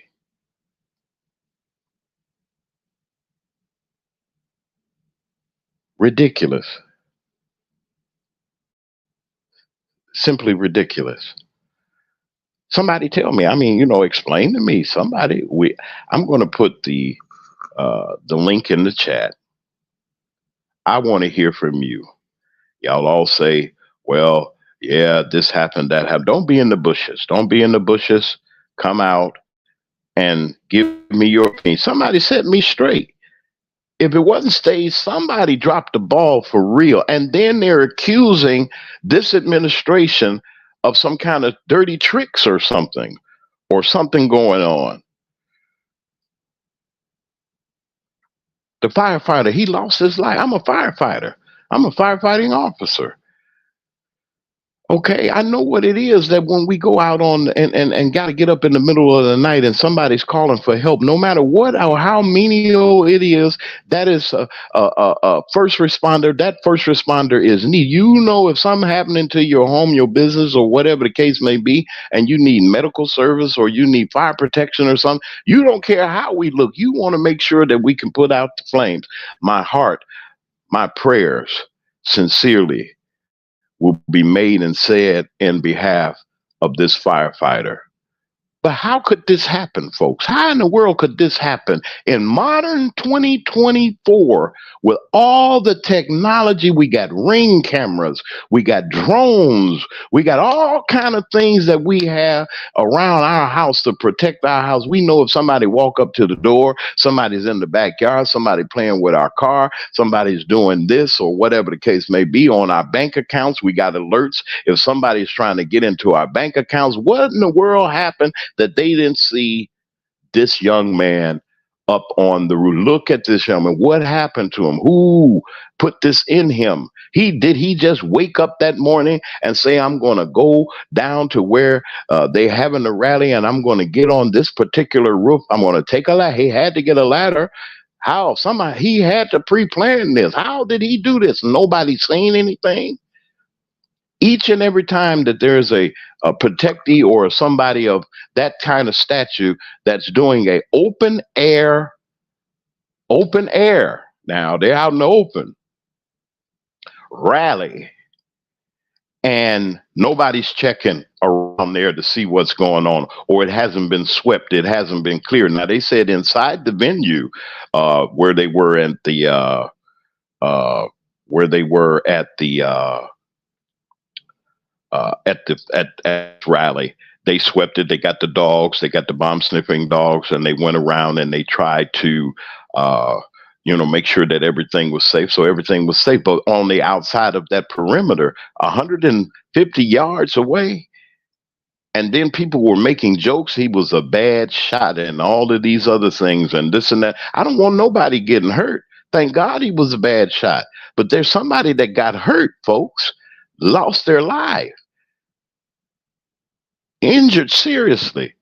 Ridiculous. Simply ridiculous. Somebody tell me. I mean, explain to me. Somebody. I'm going to put the link in the chat. I want to hear from you. Y'all all say, well, yeah, this happened, that happened. Don't be in the bushes. Don't be in the bushes. Come out and give me your opinion. Somebody set me straight. If it wasn't staged, somebody dropped the ball for real. And then they're accusing this administration of some kind of dirty tricks or something going on. The firefighter, he lost his life. I'm a firefighter. I'm a firefighting officer. Okay, I know what it is that when we go out on and got to get up in the middle of the night and somebody's calling for help, no matter what or how menial it is, that is a first responder. That first responder is needed. If something happening to your home, your business, or whatever the case may be, and you need medical service or you need fire protection or something, you don't care how we look. You want to make sure that we can put out the flames. My heart, my prayers, sincerely will be made and said in behalf of this firefighter. But how could this happen, folks? How in the world could this happen in modern 2024 with all the technology? We got Ring cameras, we got drones, we got all kind of things that we have around our house to protect our house. We know if somebody walk up to the door, somebody's in the backyard, somebody playing with our car, somebody's doing this or whatever the case may be. On our bank accounts, we got alerts. If somebody's trying to get into our bank accounts, what in the world happened that they didn't see this young man up on the roof? Look at this young man. What happened to him? Who put this in him? He just wake up that morning and say, I'm going to go down to where they having a rally and I'm going to get on this particular roof. I'm going to take a ladder. He had to get a ladder. How? He had to pre-plan this. How did he do this? Nobody's saying anything. Each and every time that there's a protectee or somebody of that kind of stature that's doing a open air, now they're out in the open, rally, and nobody's checking around there to see what's going on, or it hasn't been swept, it hasn't been cleared. Now they said inside the venue where they were at the at rally, they swept it. They got the dogs, they got the bomb sniffing dogs, and they went around and they tried to make sure that everything was safe. So everything was safe, but on the outside of that perimeter, 150 yards away. And then people were making jokes. He was a bad shot and all of these other things and this and that. I don't want nobody getting hurt. Thank God he was a bad shot. But there's somebody that got hurt, folks, lost their life, injured seriously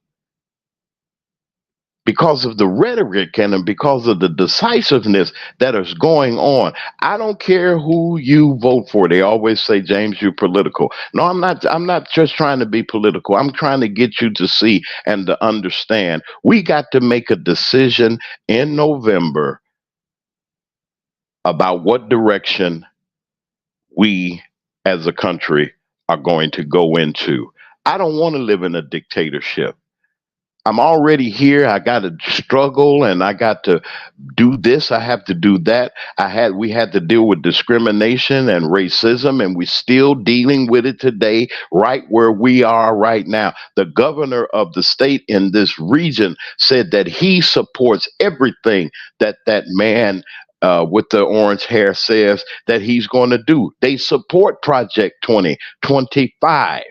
because of the rhetoric and because of the decisiveness that is going on. I don't care who you vote for. They always say, James, you're political. No, I'm not. I'm not just trying to be political. I'm trying to get you to see and to understand. We got to make a decision in November about what direction we as a country are going to go into. I don't want to live in a dictatorship. I'm already here. I got to struggle and I got to do this. I have to do that. We had to deal with discrimination and racism, and we're still dealing with it today, right where we are right now. The governor of the state in this region said that he supports everything that man with the orange hair says that he's going to do. They support Project 2025.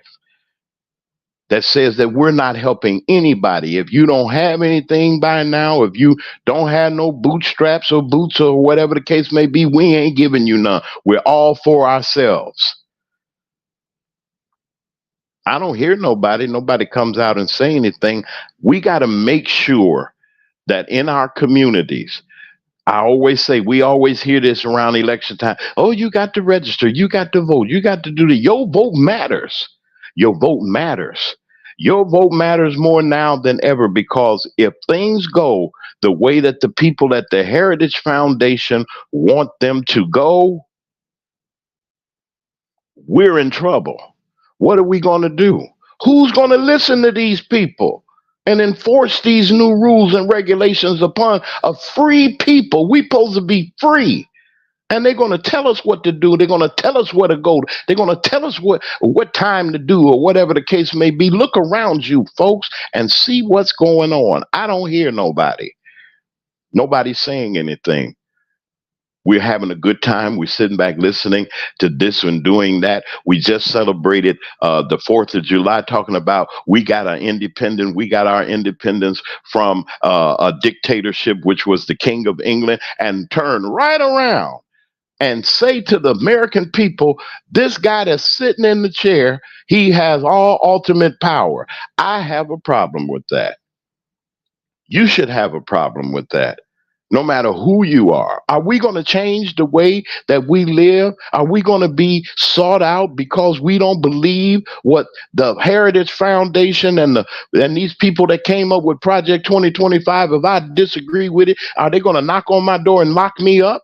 That says that we're not helping anybody. If you don't have anything by now, if you don't have no bootstraps or boots or whatever the case may be, we ain't giving you none. We're all for ourselves. I don't hear nobody. Nobody comes out and say anything. We got to make sure that in our communities, I always say, we always hear this around election time. Oh, you got to register. You got to vote. You got to do the. Your vote matters. Your vote matters. Your vote matters more now than ever, because if things go the way that the people at the Heritage Foundation want them to go, we're in trouble. What are we going to do? Who's going to listen to these people and enforce these new rules and regulations upon a free people? We supposed to be free. And they're going to tell us what to do. They're going to tell us where to go. They're going to tell us what time to do, or whatever the case may be. Look around you, folks, and see what's going on. I don't hear nobody. Nobody's saying anything. We're having a good time. We're sitting back listening to this and doing that. We just celebrated the 4th of July, talking about we got our independence from a dictatorship, which was the King of England, and turn right around and say to the American people, this guy that's sitting in the chair, he has all ultimate power. I have a problem with that. You should have a problem with that. No matter who you are. Are we going to change the way that we live? Are we going to be sought out because we don't believe what the Heritage Foundation and these people that came up with Project 2025, if I disagree with it, are they going to knock on my door and lock me up?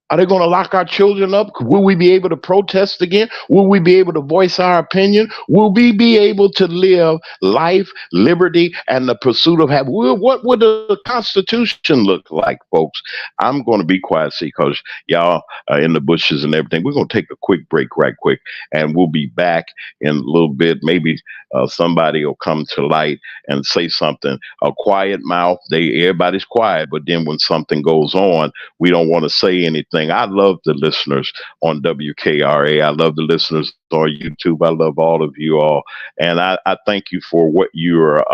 Are they going to lock our children up? Will we be able to protest again? Will we be able to voice our opinion? Will we be able to live life, liberty, and the pursuit of happiness? What would the Constitution look like, folks? I'm going to be quiet, see, because y'all are in the bushes and everything. We're going to take a quick break right quick, and we'll be back in a little bit. Maybe somebody will come to light and say something. A quiet mouth, everybody's quiet, but then when something goes on, we don't want to say anything. I love the listeners on WKRA. I love the listeners on YouTube. I love all of you all. And I thank you for what you're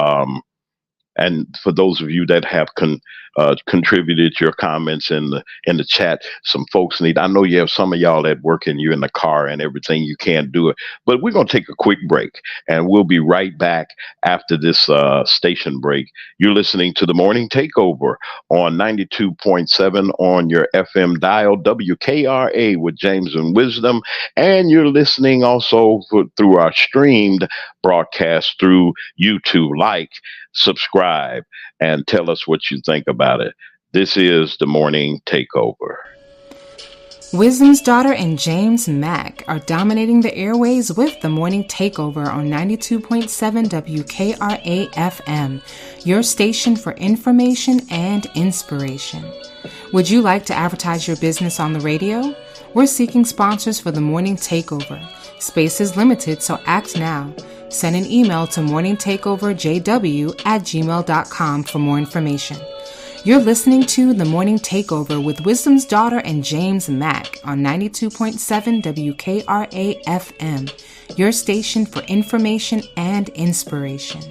and for those of you that have contributed your comments in the chat. Some folks need. I know you have some of y'all at work and you're in the car and everything. You can't do it, but we're gonna take a quick break, and we'll be right back after this station break. You're listening to the Morning Takeover on 92.7 on your FM dial, WKRA with James and Wisdom, and you're listening also through our streamed broadcast through YouTube. Like, subscribe, and tell us what you think about it. This is the Morning Takeover. Wisdom's Daughter and James Mack are dominating the airways with the Morning Takeover on 92.7 WKRA FM, your station for information and inspiration. Would you like to advertise your business on the radio? We're seeking sponsors for the Morning Takeover. Space is limited, so act now. Send an email to morningtakeoverjw@gmail.com for more information. You're listening to The Morning Takeover with Wisdom's Daughter and James Mack on 92.7 WKRA FM, your station for information and inspiration.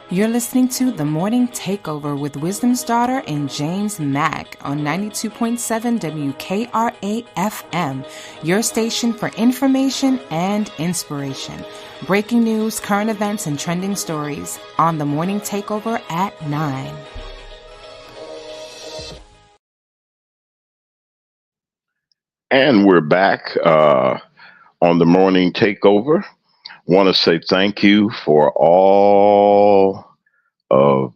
You're listening to The Morning Takeover with Wisdom's Daughter and James Mack on 92.7 WKRA FM, your station for information and inspiration. Breaking news, current events, and trending stories on The Morning Takeover at 9. And we're back on The Morning Takeover. Want to say thank you for all of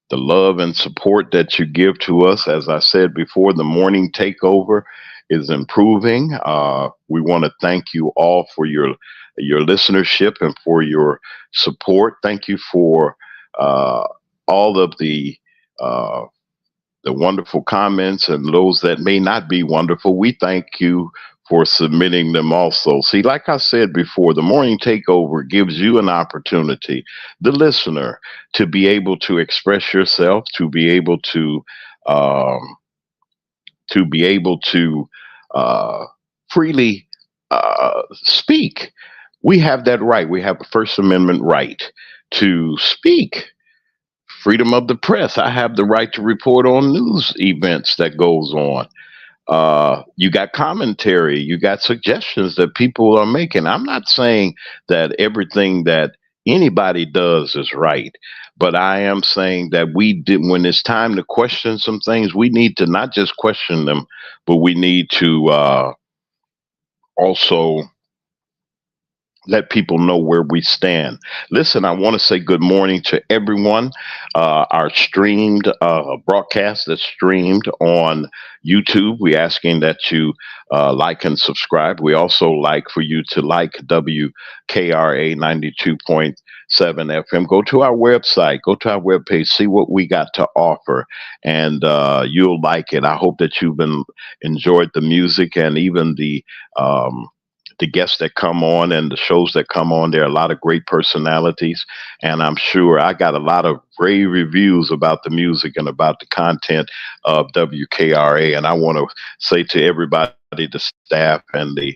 the love and support that you give to us. As I said before, the Morning Takeover is improving. We want to thank you all for your listenership and for your support. Thank you for all of the wonderful comments, and those that may not be wonderful. We thank you for submitting them also. See, like I said before, the Morning Takeover gives you an opportunity, the listener, to be able to express yourself, to be able to freely speak. We have that right. We have a First Amendment right to speak. Freedom of the press. I have the right to report on news events that goes on. You got commentary, you got suggestions that people are making. I'm not saying that everything that anybody does is right, but I am saying that we did, when it's time to question some things, we need to not just question them, but we need to also let people know where we stand. Listen, I want to say good morning to everyone. Our streamed broadcast that's streamed on YouTube. We're asking that you like and subscribe. We also like for you to like WKRA 92.7 FM. Go to our website, go to our webpage, see what we got to offer, and you'll like it. I hope that you've been enjoyed the music and even the guests that come on and the shows that come on. There are a lot of great personalities, and I'm sure I got a lot of rave reviews about the music and about the content of WKRA. And I want to say to everybody, the staff and the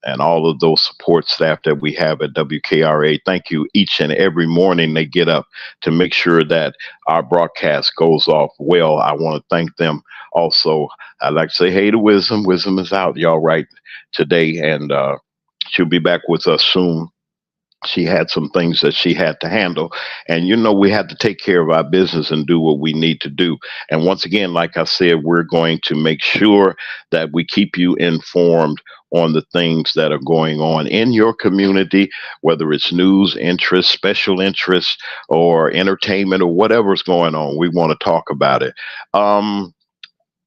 and all of those support staff that we have at WKRA, thank you. Each and every morning they get up to make sure that our broadcast goes off well. I want to thank them also. I'd like to say hey to Wisdom. Wisdom is out, y'all, right today, and she'll be back with us soon. She had some things that she had to handle, and we had to take care of our business and do what we need to do. And once again, like I said, we're going to make sure that we keep you informed on the things that are going on in your community, whether it's news, interest, special interests, or entertainment, or whatever's going on. We want to talk about it.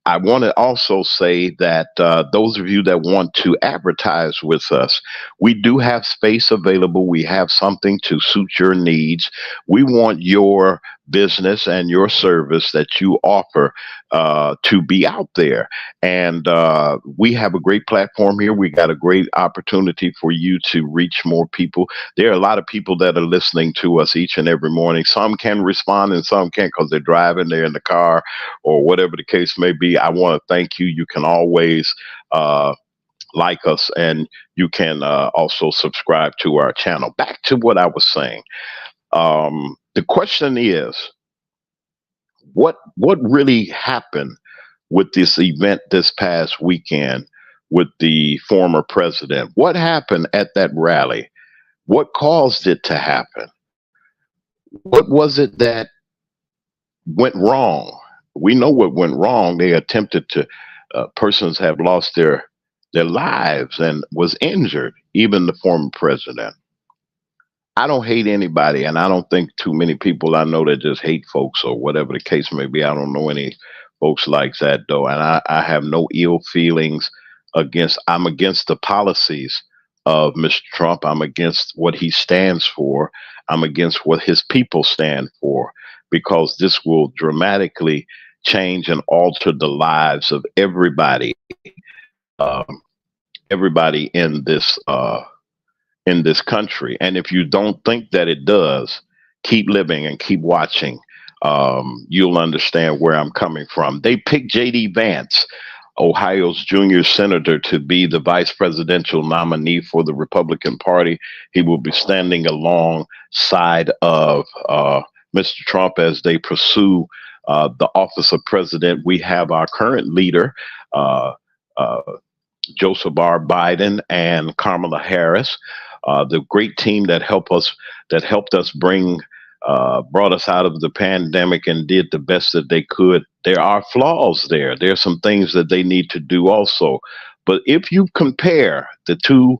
I want to also say that those of you that want to advertise with us, we do have space available. We have something to suit your needs. We want your business and your service that you offer to be out there. And we have a great platform here. We got a great opportunity for you to reach more people. There are a lot of people that are listening to us each and every morning. Some can respond and some can't because they're driving, they're in the car, or whatever the case may be. I want to thank you. You can always like us, and you can also subscribe to our channel. Back to what I was saying. The question is, what really happened with this event this past weekend with the former president? What happened at that rally? What caused it to happen? What was it that went wrong? We know what went wrong. They attempted to, persons have lost their lives and was injured, even the former president. I don't hate anybody, and I don't think too many people I know that just hate folks or whatever the case may be. I don't know any folks like that, though, and I have no ill feelings I'm against the policies of Mr. Trump. I'm against what he stands for. I'm against what his people stand for, because this will dramatically change and alter the lives of everybody, everybody in this country. And if you don't think that it does, keep living and keep watching. You'll understand where I'm coming from. They picked J.D. Vance, Ohio's junior senator, to be the vice presidential nominee for the Republican Party. He will be standing alongside of Mr. Trump as they pursue the office of president. We have our current leader, Joseph R. Biden and Kamala Harris, the great team that helped us brought us out of the pandemic and did the best that they could. There are flaws there. There are some things that they need to do also. But if you compare the two,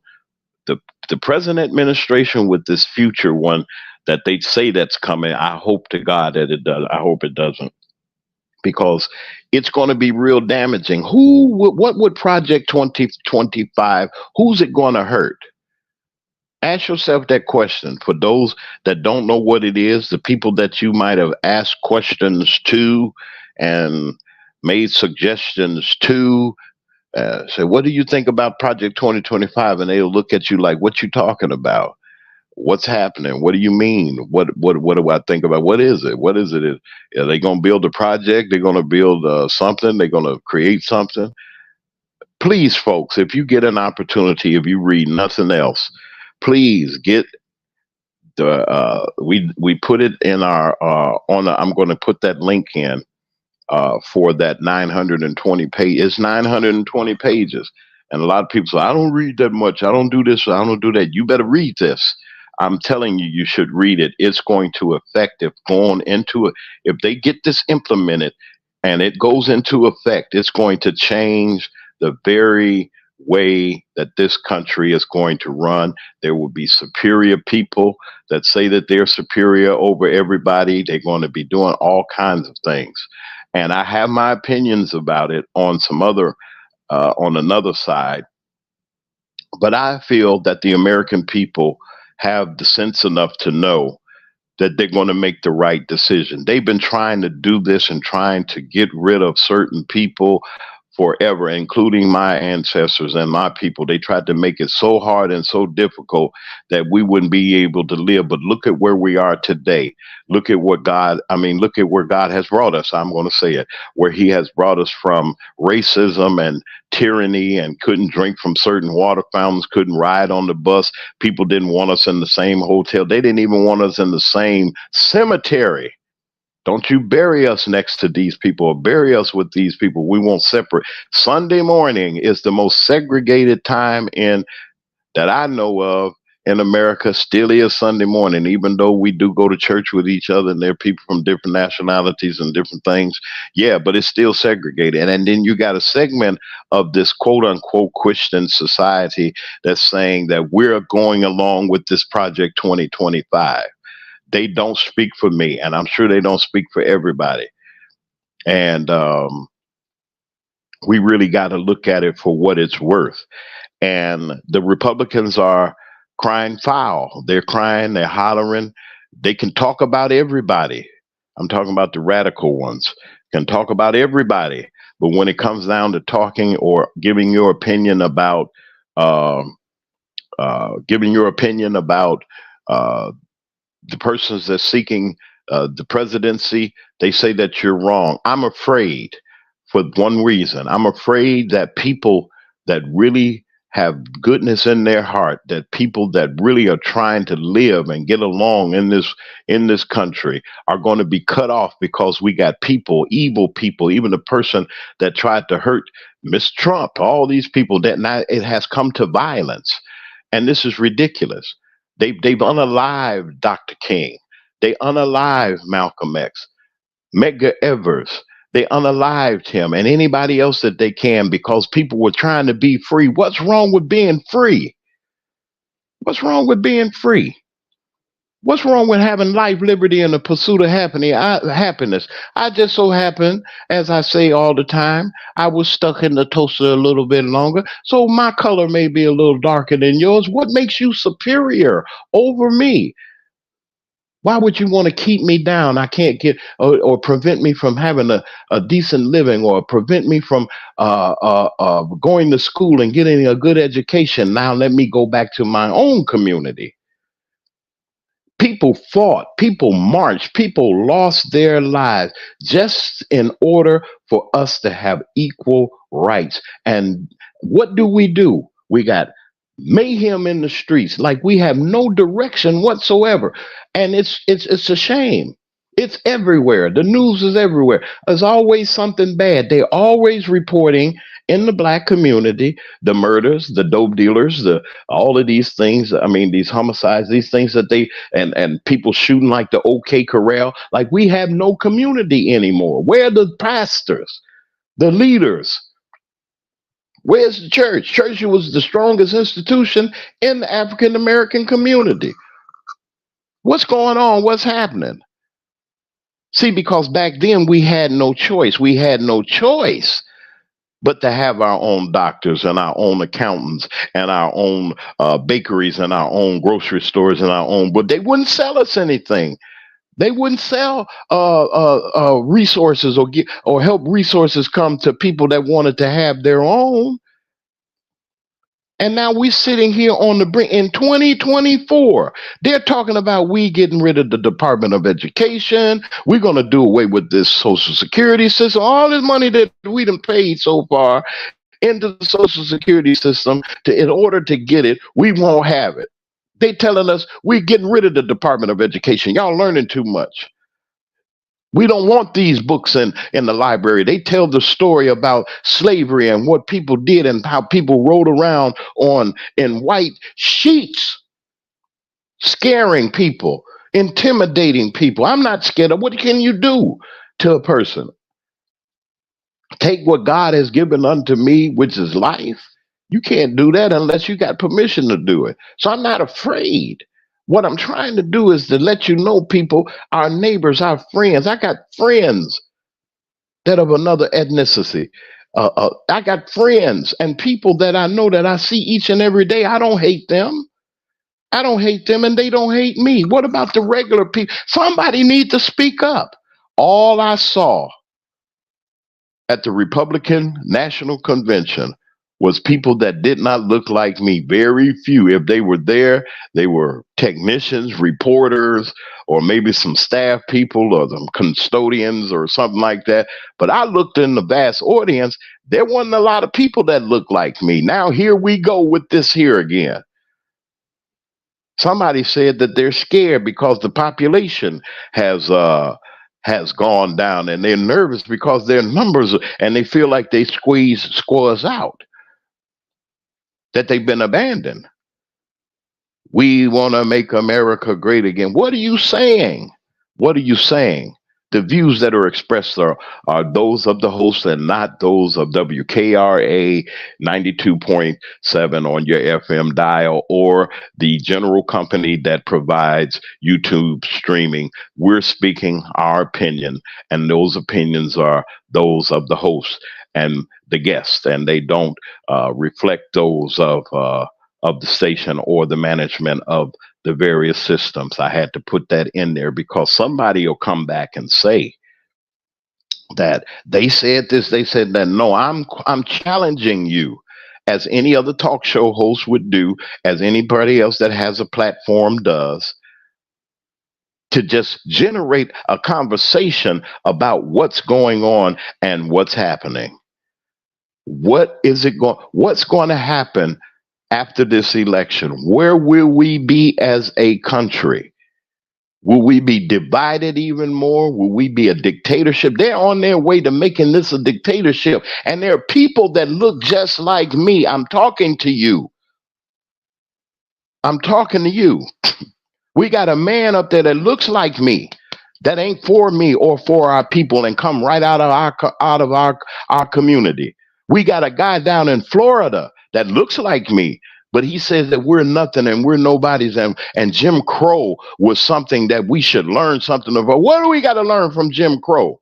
the present administration with this future one that they say that's coming, I hope to God that it does. I hope it doesn't, because it's going to be real damaging. What would Project 2025, who's it going to hurt? Ask yourself that question. For those that don't know what it is, the people that you might have asked questions to and made suggestions to, say, what do you think about Project 2025? And they'll look at you like, what you talking about? What's happening? What do you mean? What do I think about? What is it? What is it? Are they going to build a project? They're going to build something? They're going to create something? Please, folks, if you get an opportunity, if you read nothing else, please get the we put it in our I'm going to put that link in for that 920 page. It's 920 pages. And a lot of people say, I don't read that much. I don't do this. I don't do that. You better read this. I'm telling you, you should read it. It's going to affect if going into it. If they get this implemented and it goes into effect, it's going to change the very way that this country is going to run. There will be superior people that say that they're superior over everybody. They're going to be doing all kinds of things. And I have my opinions about it on some other, on another side. But I feel that the American people have the sense enough to know that they're going to make the right decision. They've been trying to do this and trying to get rid of certain people forever, including my ancestors and my people. They tried to make it so hard and so difficult that we wouldn't be able to live. But look at where we are today. Look at what look at where God has brought us. I'm going to say it, where he has brought us from racism and tyranny and couldn't drink from certain water fountains, couldn't ride on the bus. People didn't want us in the same hotel. They didn't even want us in the same cemetery. Don't you bury us next to these people or bury us with these people. We won't separate. Sunday morning is the most segregated time in that I know of in America. Still is Sunday morning, even though we do go to church with each other and there are people from different nationalities and different things. Yeah, but it's still segregated. And then you got a segment of this quote unquote Christian society that's saying that we're going along with this Project 2025. They don't speak for me, and I'm sure they don't speak for everybody. And we really got to look at it for what it's worth. And the Republicans are crying foul. They're crying, they're hollering. They can talk about everybody. I'm talking about the radical ones, can talk about everybody. But when it comes down to talking or giving your opinion about, uh, the persons that's seeking the presidency, they say that you're wrong. I'm afraid for one reason. I'm afraid that people that really have goodness in their heart, that people that really are trying to live and get along in this country are going to be cut off because we got people, evil people, even the person that tried to hurt Miss Trump, all these people that now it has come to violence. And this is ridiculous. They've unalived Dr. King. They unalived Malcolm X, Medgar Evers. They unalived him and anybody else that they can because people were trying to be free. What's wrong with being free? What's wrong with being free? What's wrong with having life, liberty, and the pursuit of happiness? I just so happen, as I say all the time, I was stuck in the toaster a little bit longer, so my color may be a little darker than yours. What makes you superior over me? Why would you want to keep me down? I can't get or prevent me from having a decent living or prevent me from going to school and getting a good education. Now let me go back to my own community. People fought, people marched, people lost their lives just in order for us to have equal rights. And what do? We got mayhem in the streets, like we have no direction whatsoever. And it's a shame. It's everywhere. The news is everywhere. There's always something bad. They're always reporting in the black community, the murders, the dope dealers, the all of these things. I mean, these homicides, these things that they and people shooting like the OK Corral. Like we have no community anymore. Where are the pastors, the leaders? Where's the church? Church was the strongest institution in the African American community. What's going on? What's happening? See, because back then we had no choice. We had no choice but to have our own doctors and our own accountants and our own bakeries and our own grocery stores and our own, but they wouldn't sell us anything. They wouldn't sell resources or help resources come to people that wanted to have their own. And now we're sitting here on the brink in 2024. They're talking about we getting rid of the Department of Education. We're going to do away with this Social Security system. All this money that we done paid so far into the Social Security system, in order to get it, we won't have it. They telling us we're getting rid of the Department of Education. Y'all learning too much. We don't want these books in the library. They tell the story about slavery and what people did and how people rode around on in white sheets, scaring people, intimidating people. I'm not scared of what can you do to a person? Take what God has given unto me, which is life. You can't do that unless you got permission to do it. So I'm not afraid. What I'm trying to do is to let you know, people, our neighbors, our friends. I got friends that of another ethnicity. I got friends and people that I know that I see each and every day. I don't hate them. I don't hate them and they don't hate me. What about the regular people? Somebody need to speak up. All I saw at the Republican National Convention was people that did not look like me. Very few. If they were there, they were technicians, reporters, or maybe some staff people or some custodians or something like that. But I looked in the vast audience. There wasn't a lot of people that looked like me. Now here we go with this here again. Somebody said that they're scared because the population has gone down and they're nervous because their numbers and they feel like they squaws out, that they've been abandoned. We want to make America great again. What are you saying? What are you saying? The views that are expressed are those of the host and not those of WKRA 92.7 on your FM dial or the general company that provides YouTube streaming. We're speaking our opinion, and those opinions are those of the host and the guest, and they don't reflect those of the station or the management of the various systems. I had to put that in there because somebody will come back and say that they said this, they said that. No, I'm challenging you, as any other talk show host would do, as anybody else that has a platform does, to just generate a conversation about what's going on and what's happening. What's going to happen after this election? Where will we be as a country? Will we be divided even more? Will we be a dictatorship? They're on their way to making this a dictatorship. And there are people that look just like me. I'm talking to you. I'm talking to you. We got a man up there that looks like me, that ain't for me or for our people, and come right out of our community. We got a guy down in Florida that looks like me, but he says that we're nothing and we're nobodies, and Jim Crow was something that we should learn something about. What do we got to learn from Jim Crow?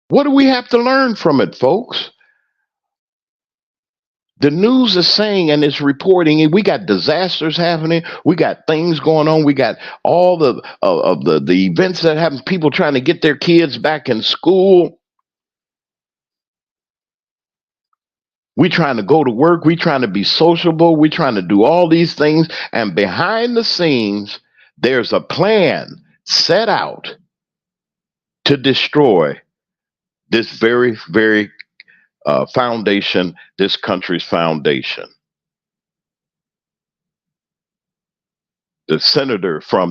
What do we have to learn from it, folks? The news is saying, and it's reporting, we got disasters happening. We got things going on. We got all the events that happen. People trying to get their kids back in school. We trying to go to work. We trying to be sociable. We trying to do all these things. And behind the scenes, there's a plan set out to destroy this very, very foundation, this country's foundation. The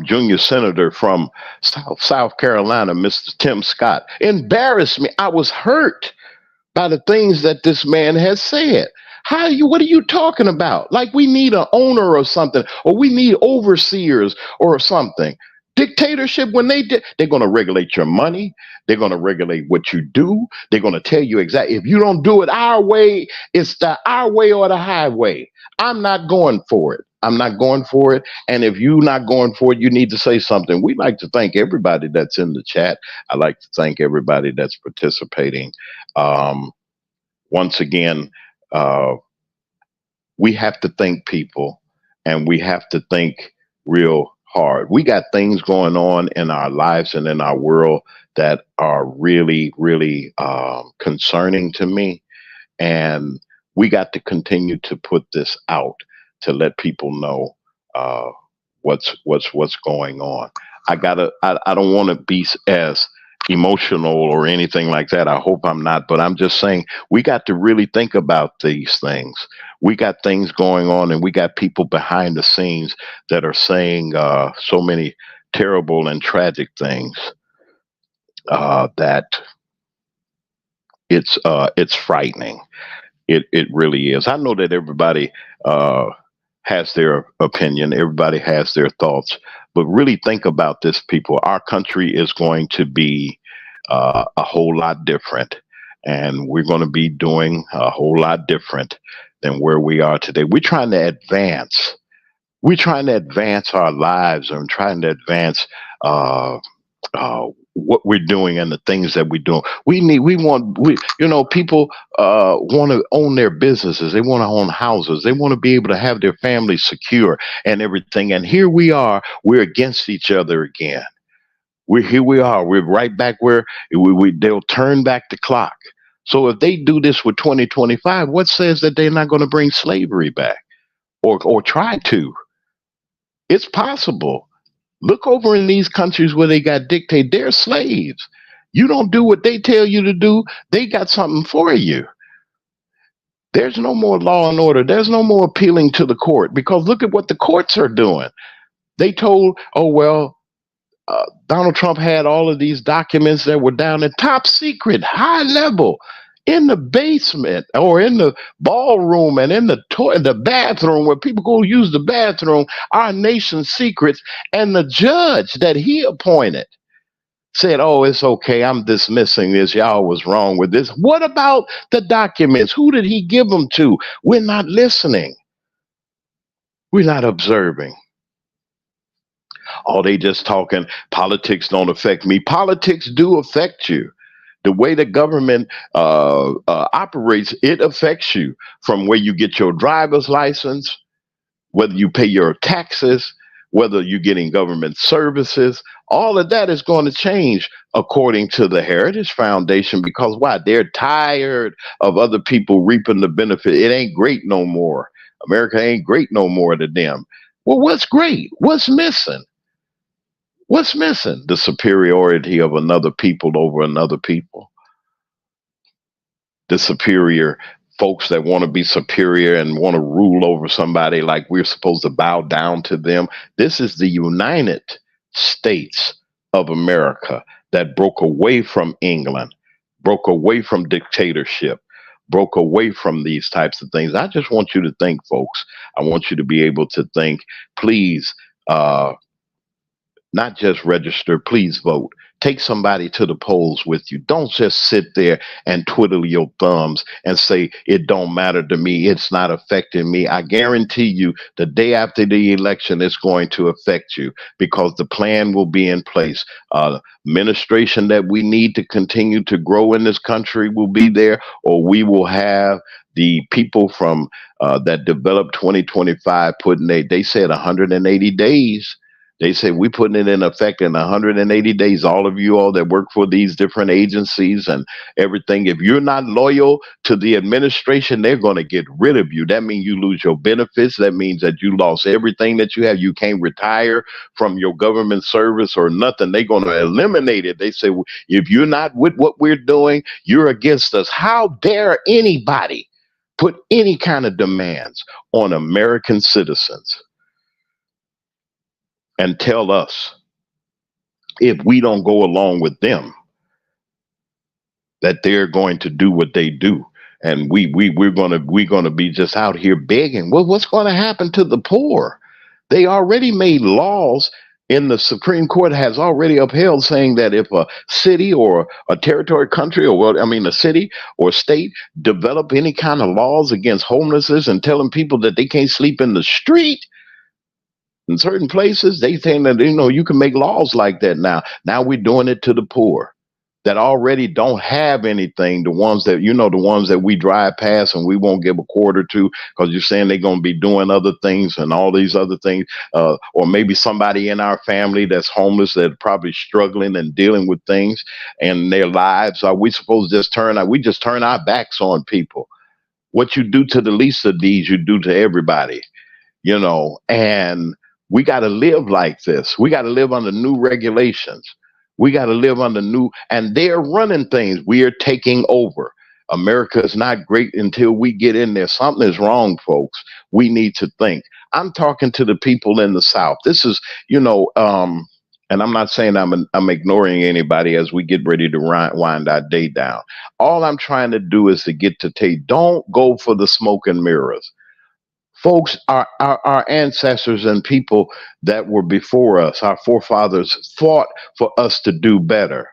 junior senator from South Carolina, Mr. Tim Scott, embarrassed me. I was hurt by the things that this man has said. What are you talking about? Like we need an owner or something, or we need overseers or something. Dictatorship, when they're going to regulate your money. They're going to regulate what you do. They're going to tell you exactly, if you don't do it our way, it's our way or the highway. I'm not going for it. I'm not going for it. And if you're not going for it, you need to say something. We'd like to thank everybody that's in the chat. I'd like to thank everybody that's participating. Once again, we have to think, people, and we have to think real hard. We got things going on in our lives and in our world that are really, really concerning to me. And we got to continue to put this out to let people know what's going on. I don't want to be as emotional or anything like that. I hope I'm not, but I'm just saying we got to really think about these things. We got things going on, and we got people behind the scenes that are saying so many terrible and tragic things that it's frightening. It really is. I know that everybody uh, has their opinion, everybody has their thoughts, but really think about this, people. Our country is going to be a whole lot different, and we're going to be doing a whole lot different than where we are today. We're trying to advance. We're trying to advance our lives and trying to advance uh, what we're doing and the things that we're doing. People want to own their businesses. They want to own houses. They want to be able to have their families secure and everything. And here we are, we're against each other again. We are. We're right back where they'll turn back the clock. So if they do this with 2025, what says that they're not going to bring slavery back or try to? It's possible. Look over in these countries where they got dictated, they're slaves. You don't do what they tell you to do, they got something for you. There's no more law and order. There's no more appealing to the court because look at what the courts are doing. They told, oh, well, Donald Trump had all of these documents that were down at top secret, high level, in the basement or in the ballroom and in the bathroom where people go use the bathroom, our nation's secrets. And the judge that he appointed said, oh, it's okay. I'm dismissing this. Y'all was wrong with this. What about the documents? Who did he give them to? We're not listening. We're not observing. Oh, they just talking. Politics don't affect me. Politics do affect you. The way the government operates, it affects you from where you get your driver's license, whether you pay your taxes, whether you're getting government services. All of that is going to change according to the Heritage Foundation because why? They're tired of other people reaping the benefit. It ain't great no more. America ain't great no more to them. Well, what's great? What's missing? What's missing? The superiority of another people over another people. The superior folks that want to be superior and want to rule over somebody like we're supposed to bow down to them. This is the United States of America that broke away from England, broke away from dictatorship, broke away from these types of things. I just want you to think, folks. I want you to be able to think, please, not just register, please vote. Take somebody to the polls with you. Don't just sit there and twiddle your thumbs and say, it don't matter to me. It's not affecting me. I guarantee you the day after the election, it's going to affect you because the plan will be in place. Administration that we need to continue to grow in this country will be there, or we will have the people from that developed 2025 putting they said 180 days. They say we're putting it in effect in 180 days. All of you all that work for these different agencies and everything, if you're not loyal to the administration, they're going to get rid of you. That means you lose your benefits. That means that you lost everything that you have. You can't retire from your government service or nothing. They're going to eliminate it. They say, if you're not with what we're doing, you're against us. How dare anybody put any kind of demands on American citizens and tell us if we don't go along with them that they're going to do what they do, and we're gonna be just out here begging. Well, what's going to happen to the poor? They already made laws. In the Supreme Court has already upheld saying that if a city or a territory, country, or a city or state develop any kind of laws against homelessness and telling people that they can't sleep in the street. In certain places, they think that, you can make laws like that now. Now we're doing it to the poor that already don't have anything. The ones that we drive past and we won't give a quarter to because you're saying they're going to be doing other things and all these other things. Or maybe somebody in our family that's homeless that probably struggling and dealing with things in their lives. Are we supposed to just turn our backs on people? What you do to the least of these, you do to everybody, and we got to live like this. We got to live under new regulations. We got to live under and they're running things. We are taking over. America is not great until we get in there. Something is wrong, folks. We need to think. I'm talking to the people in the South. This is, And I'm not saying I'm ignoring anybody as we get ready to wind our day down. All I'm trying to do is to get to take. Don't go for the smoke and mirrors. Folks, our ancestors and people that were before us, our forefathers, fought for us to do better,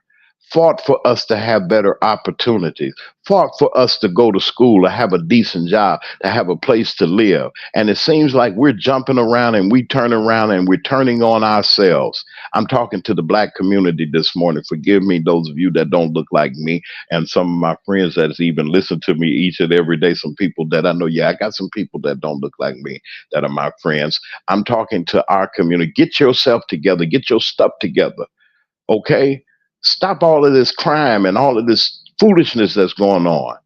fought for us to have better opportunities, fought for us to go to school, to have a decent job, to have a place to live. And it seems like we're jumping around and we turn around and we're turning on ourselves. I'm talking to the black community this morning. Forgive me, those of you that don't look like me, and some of my friends that even listen to me each and every day. Some people that I know, yeah, I got some people that don't look like me that are my friends. I'm talking to our community. Get yourself together, get your stuff together, okay? Stop all of this crime and all of this foolishness that's going on.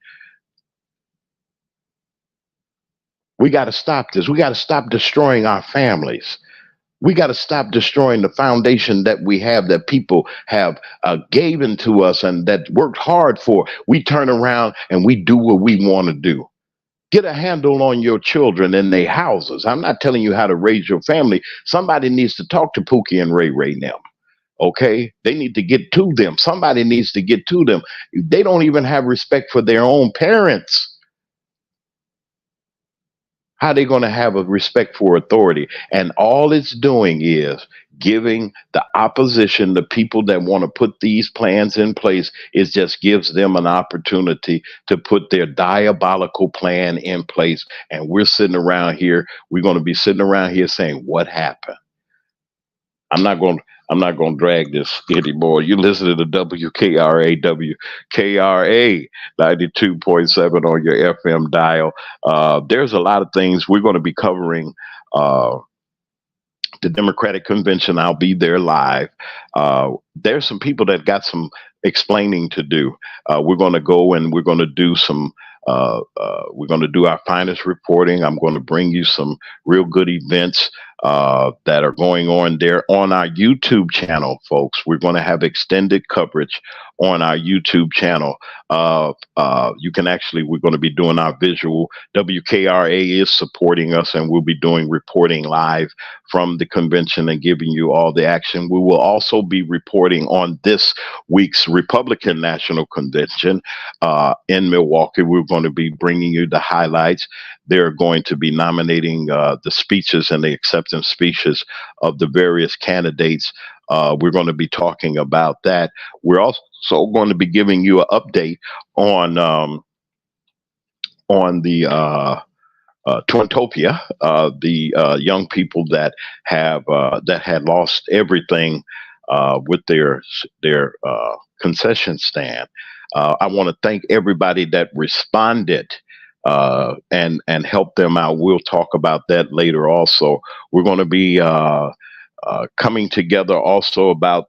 We got to stop this. We got to stop destroying our families. We got to stop destroying the foundation that we have, that people have given to us and that worked hard for. We turn around and we do what we want to do. Get a handle on your children in their houses. I'm not telling you how to raise your family. Somebody needs to talk to Pookie and Ray Ray now. Okay, they need to get to them. Somebody needs to get to them. They don't even have respect for their own parents. How are they going to have a respect for authority? And all it's doing is giving the opposition, the people that want to put these plans in place, it just gives them an opportunity to put their diabolical plan in place. And we're sitting around here, we're going to be sitting around here saying, what happened? I'm not going to drag this anymore. You listen to the WKRA 92.7 on your FM dial. There's a lot of things we're going to be covering. The Democratic Convention, I'll be there live. There's some people that got some explaining to do. We're going to go and we're going to do some. We're going to do our finest reporting. I'm going to bring you some real good events that are going on there on our YouTube channel, folks. We're going to have extended coverage on our YouTube channel. You can actually, we're going to be doing our visual. WKRA is supporting us, and we'll be doing reporting live from the convention and giving you all the action. We will also be reporting on this week's Republican National Convention in Milwaukee. We're going to be bringing you the highlights. They're going to be nominating the speeches and the acceptance speeches of the various candidates. We're going to be talking about that. We're also going to be giving you an update on the Twintopia, the young people that had lost everything with their concession stand. I want to thank everybody that responded and help them out. We'll talk about that later. Also, we're going to be coming together also about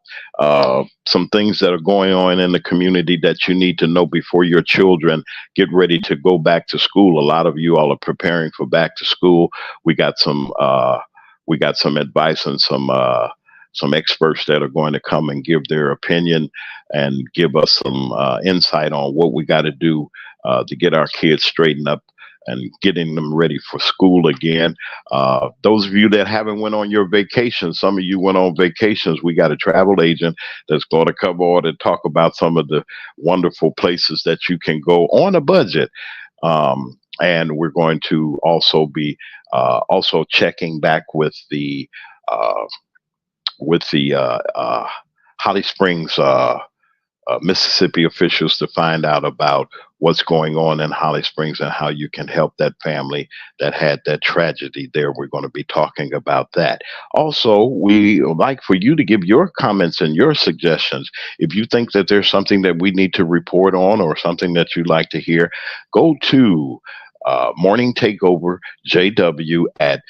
some things that are going on in the community that you need to know before your children get ready to go back to school. A lot of you all are preparing for back to school. We got some advice and some experts that are going to come and give their opinion and give us some insight on what we got to do to get our kids straightened up and getting them ready for school again. Those of you that haven't went on your vacation, some of you went on vacations. We got a travel agent that's going to come on and talk about some of the wonderful places that you can go on a budget. And we're going to also be also checking back with the Holly Springs, Mississippi officials to find out about what's going on in Holly Springs and how you can help that family that had that tragedy there. We're going to be talking about that. Also, we would like for you to give your comments and your suggestions. If you think that there's something that we need to report on or something that you'd like to hear, go to Morning Takeover JW at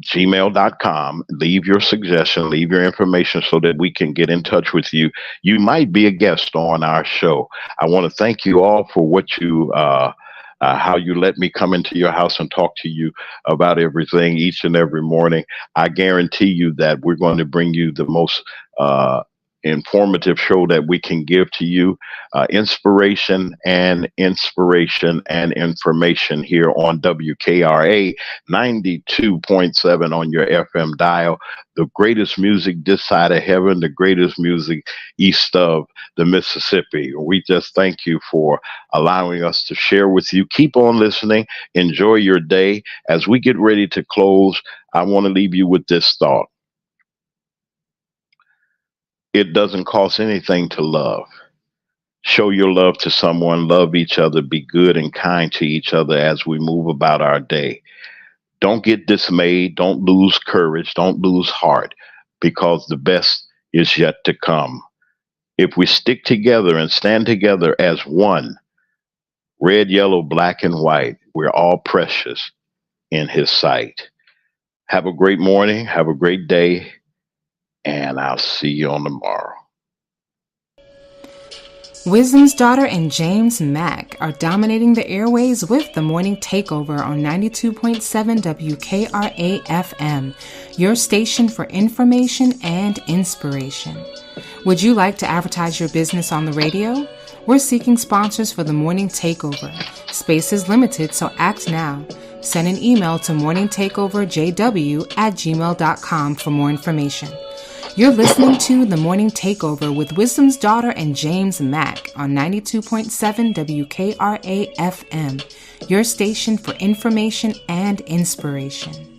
gmail.com. Leave your suggestion, leave your information so that we can get in touch with you. You might be a guest on our show. I want to thank you all for what you how you let me come into your house and talk to you about everything each and every morning. I guarantee you that we're going to bring you the most informative show that we can give to you. Inspiration and information here on WKRA 92.7 on your FM dial. The greatest music this side of heaven, the greatest music east of the Mississippi. We just thank you for allowing us to share with you. Keep on listening. Enjoy your day. As we get ready to close, I want to leave you with this thought. It doesn't cost anything to love. Show your love to someone, love each other, be good and kind to each other as we move about our day. Don't get dismayed. Don't lose courage. Don't lose heart, because the best is yet to come. If we stick together and stand together as one, red, yellow, black, and white, we're all precious in his sight. Have a great morning. Have a great day. And I'll see you on tomorrow. Wisdom's Daughter and James Mack are dominating the airways with the Morning Takeover on 92.7 WKRA FM, your station for information and inspiration. Would you like to advertise your business on the radio? We're seeking sponsors for the Morning Takeover. Space is limited, so act now. Send an email to morningtakeoverjw@gmail.com for more information. You're listening to The Morning Takeover with Wisdom's Daughter and James Mack on 92.7 WKRA FM, your station for information and inspiration.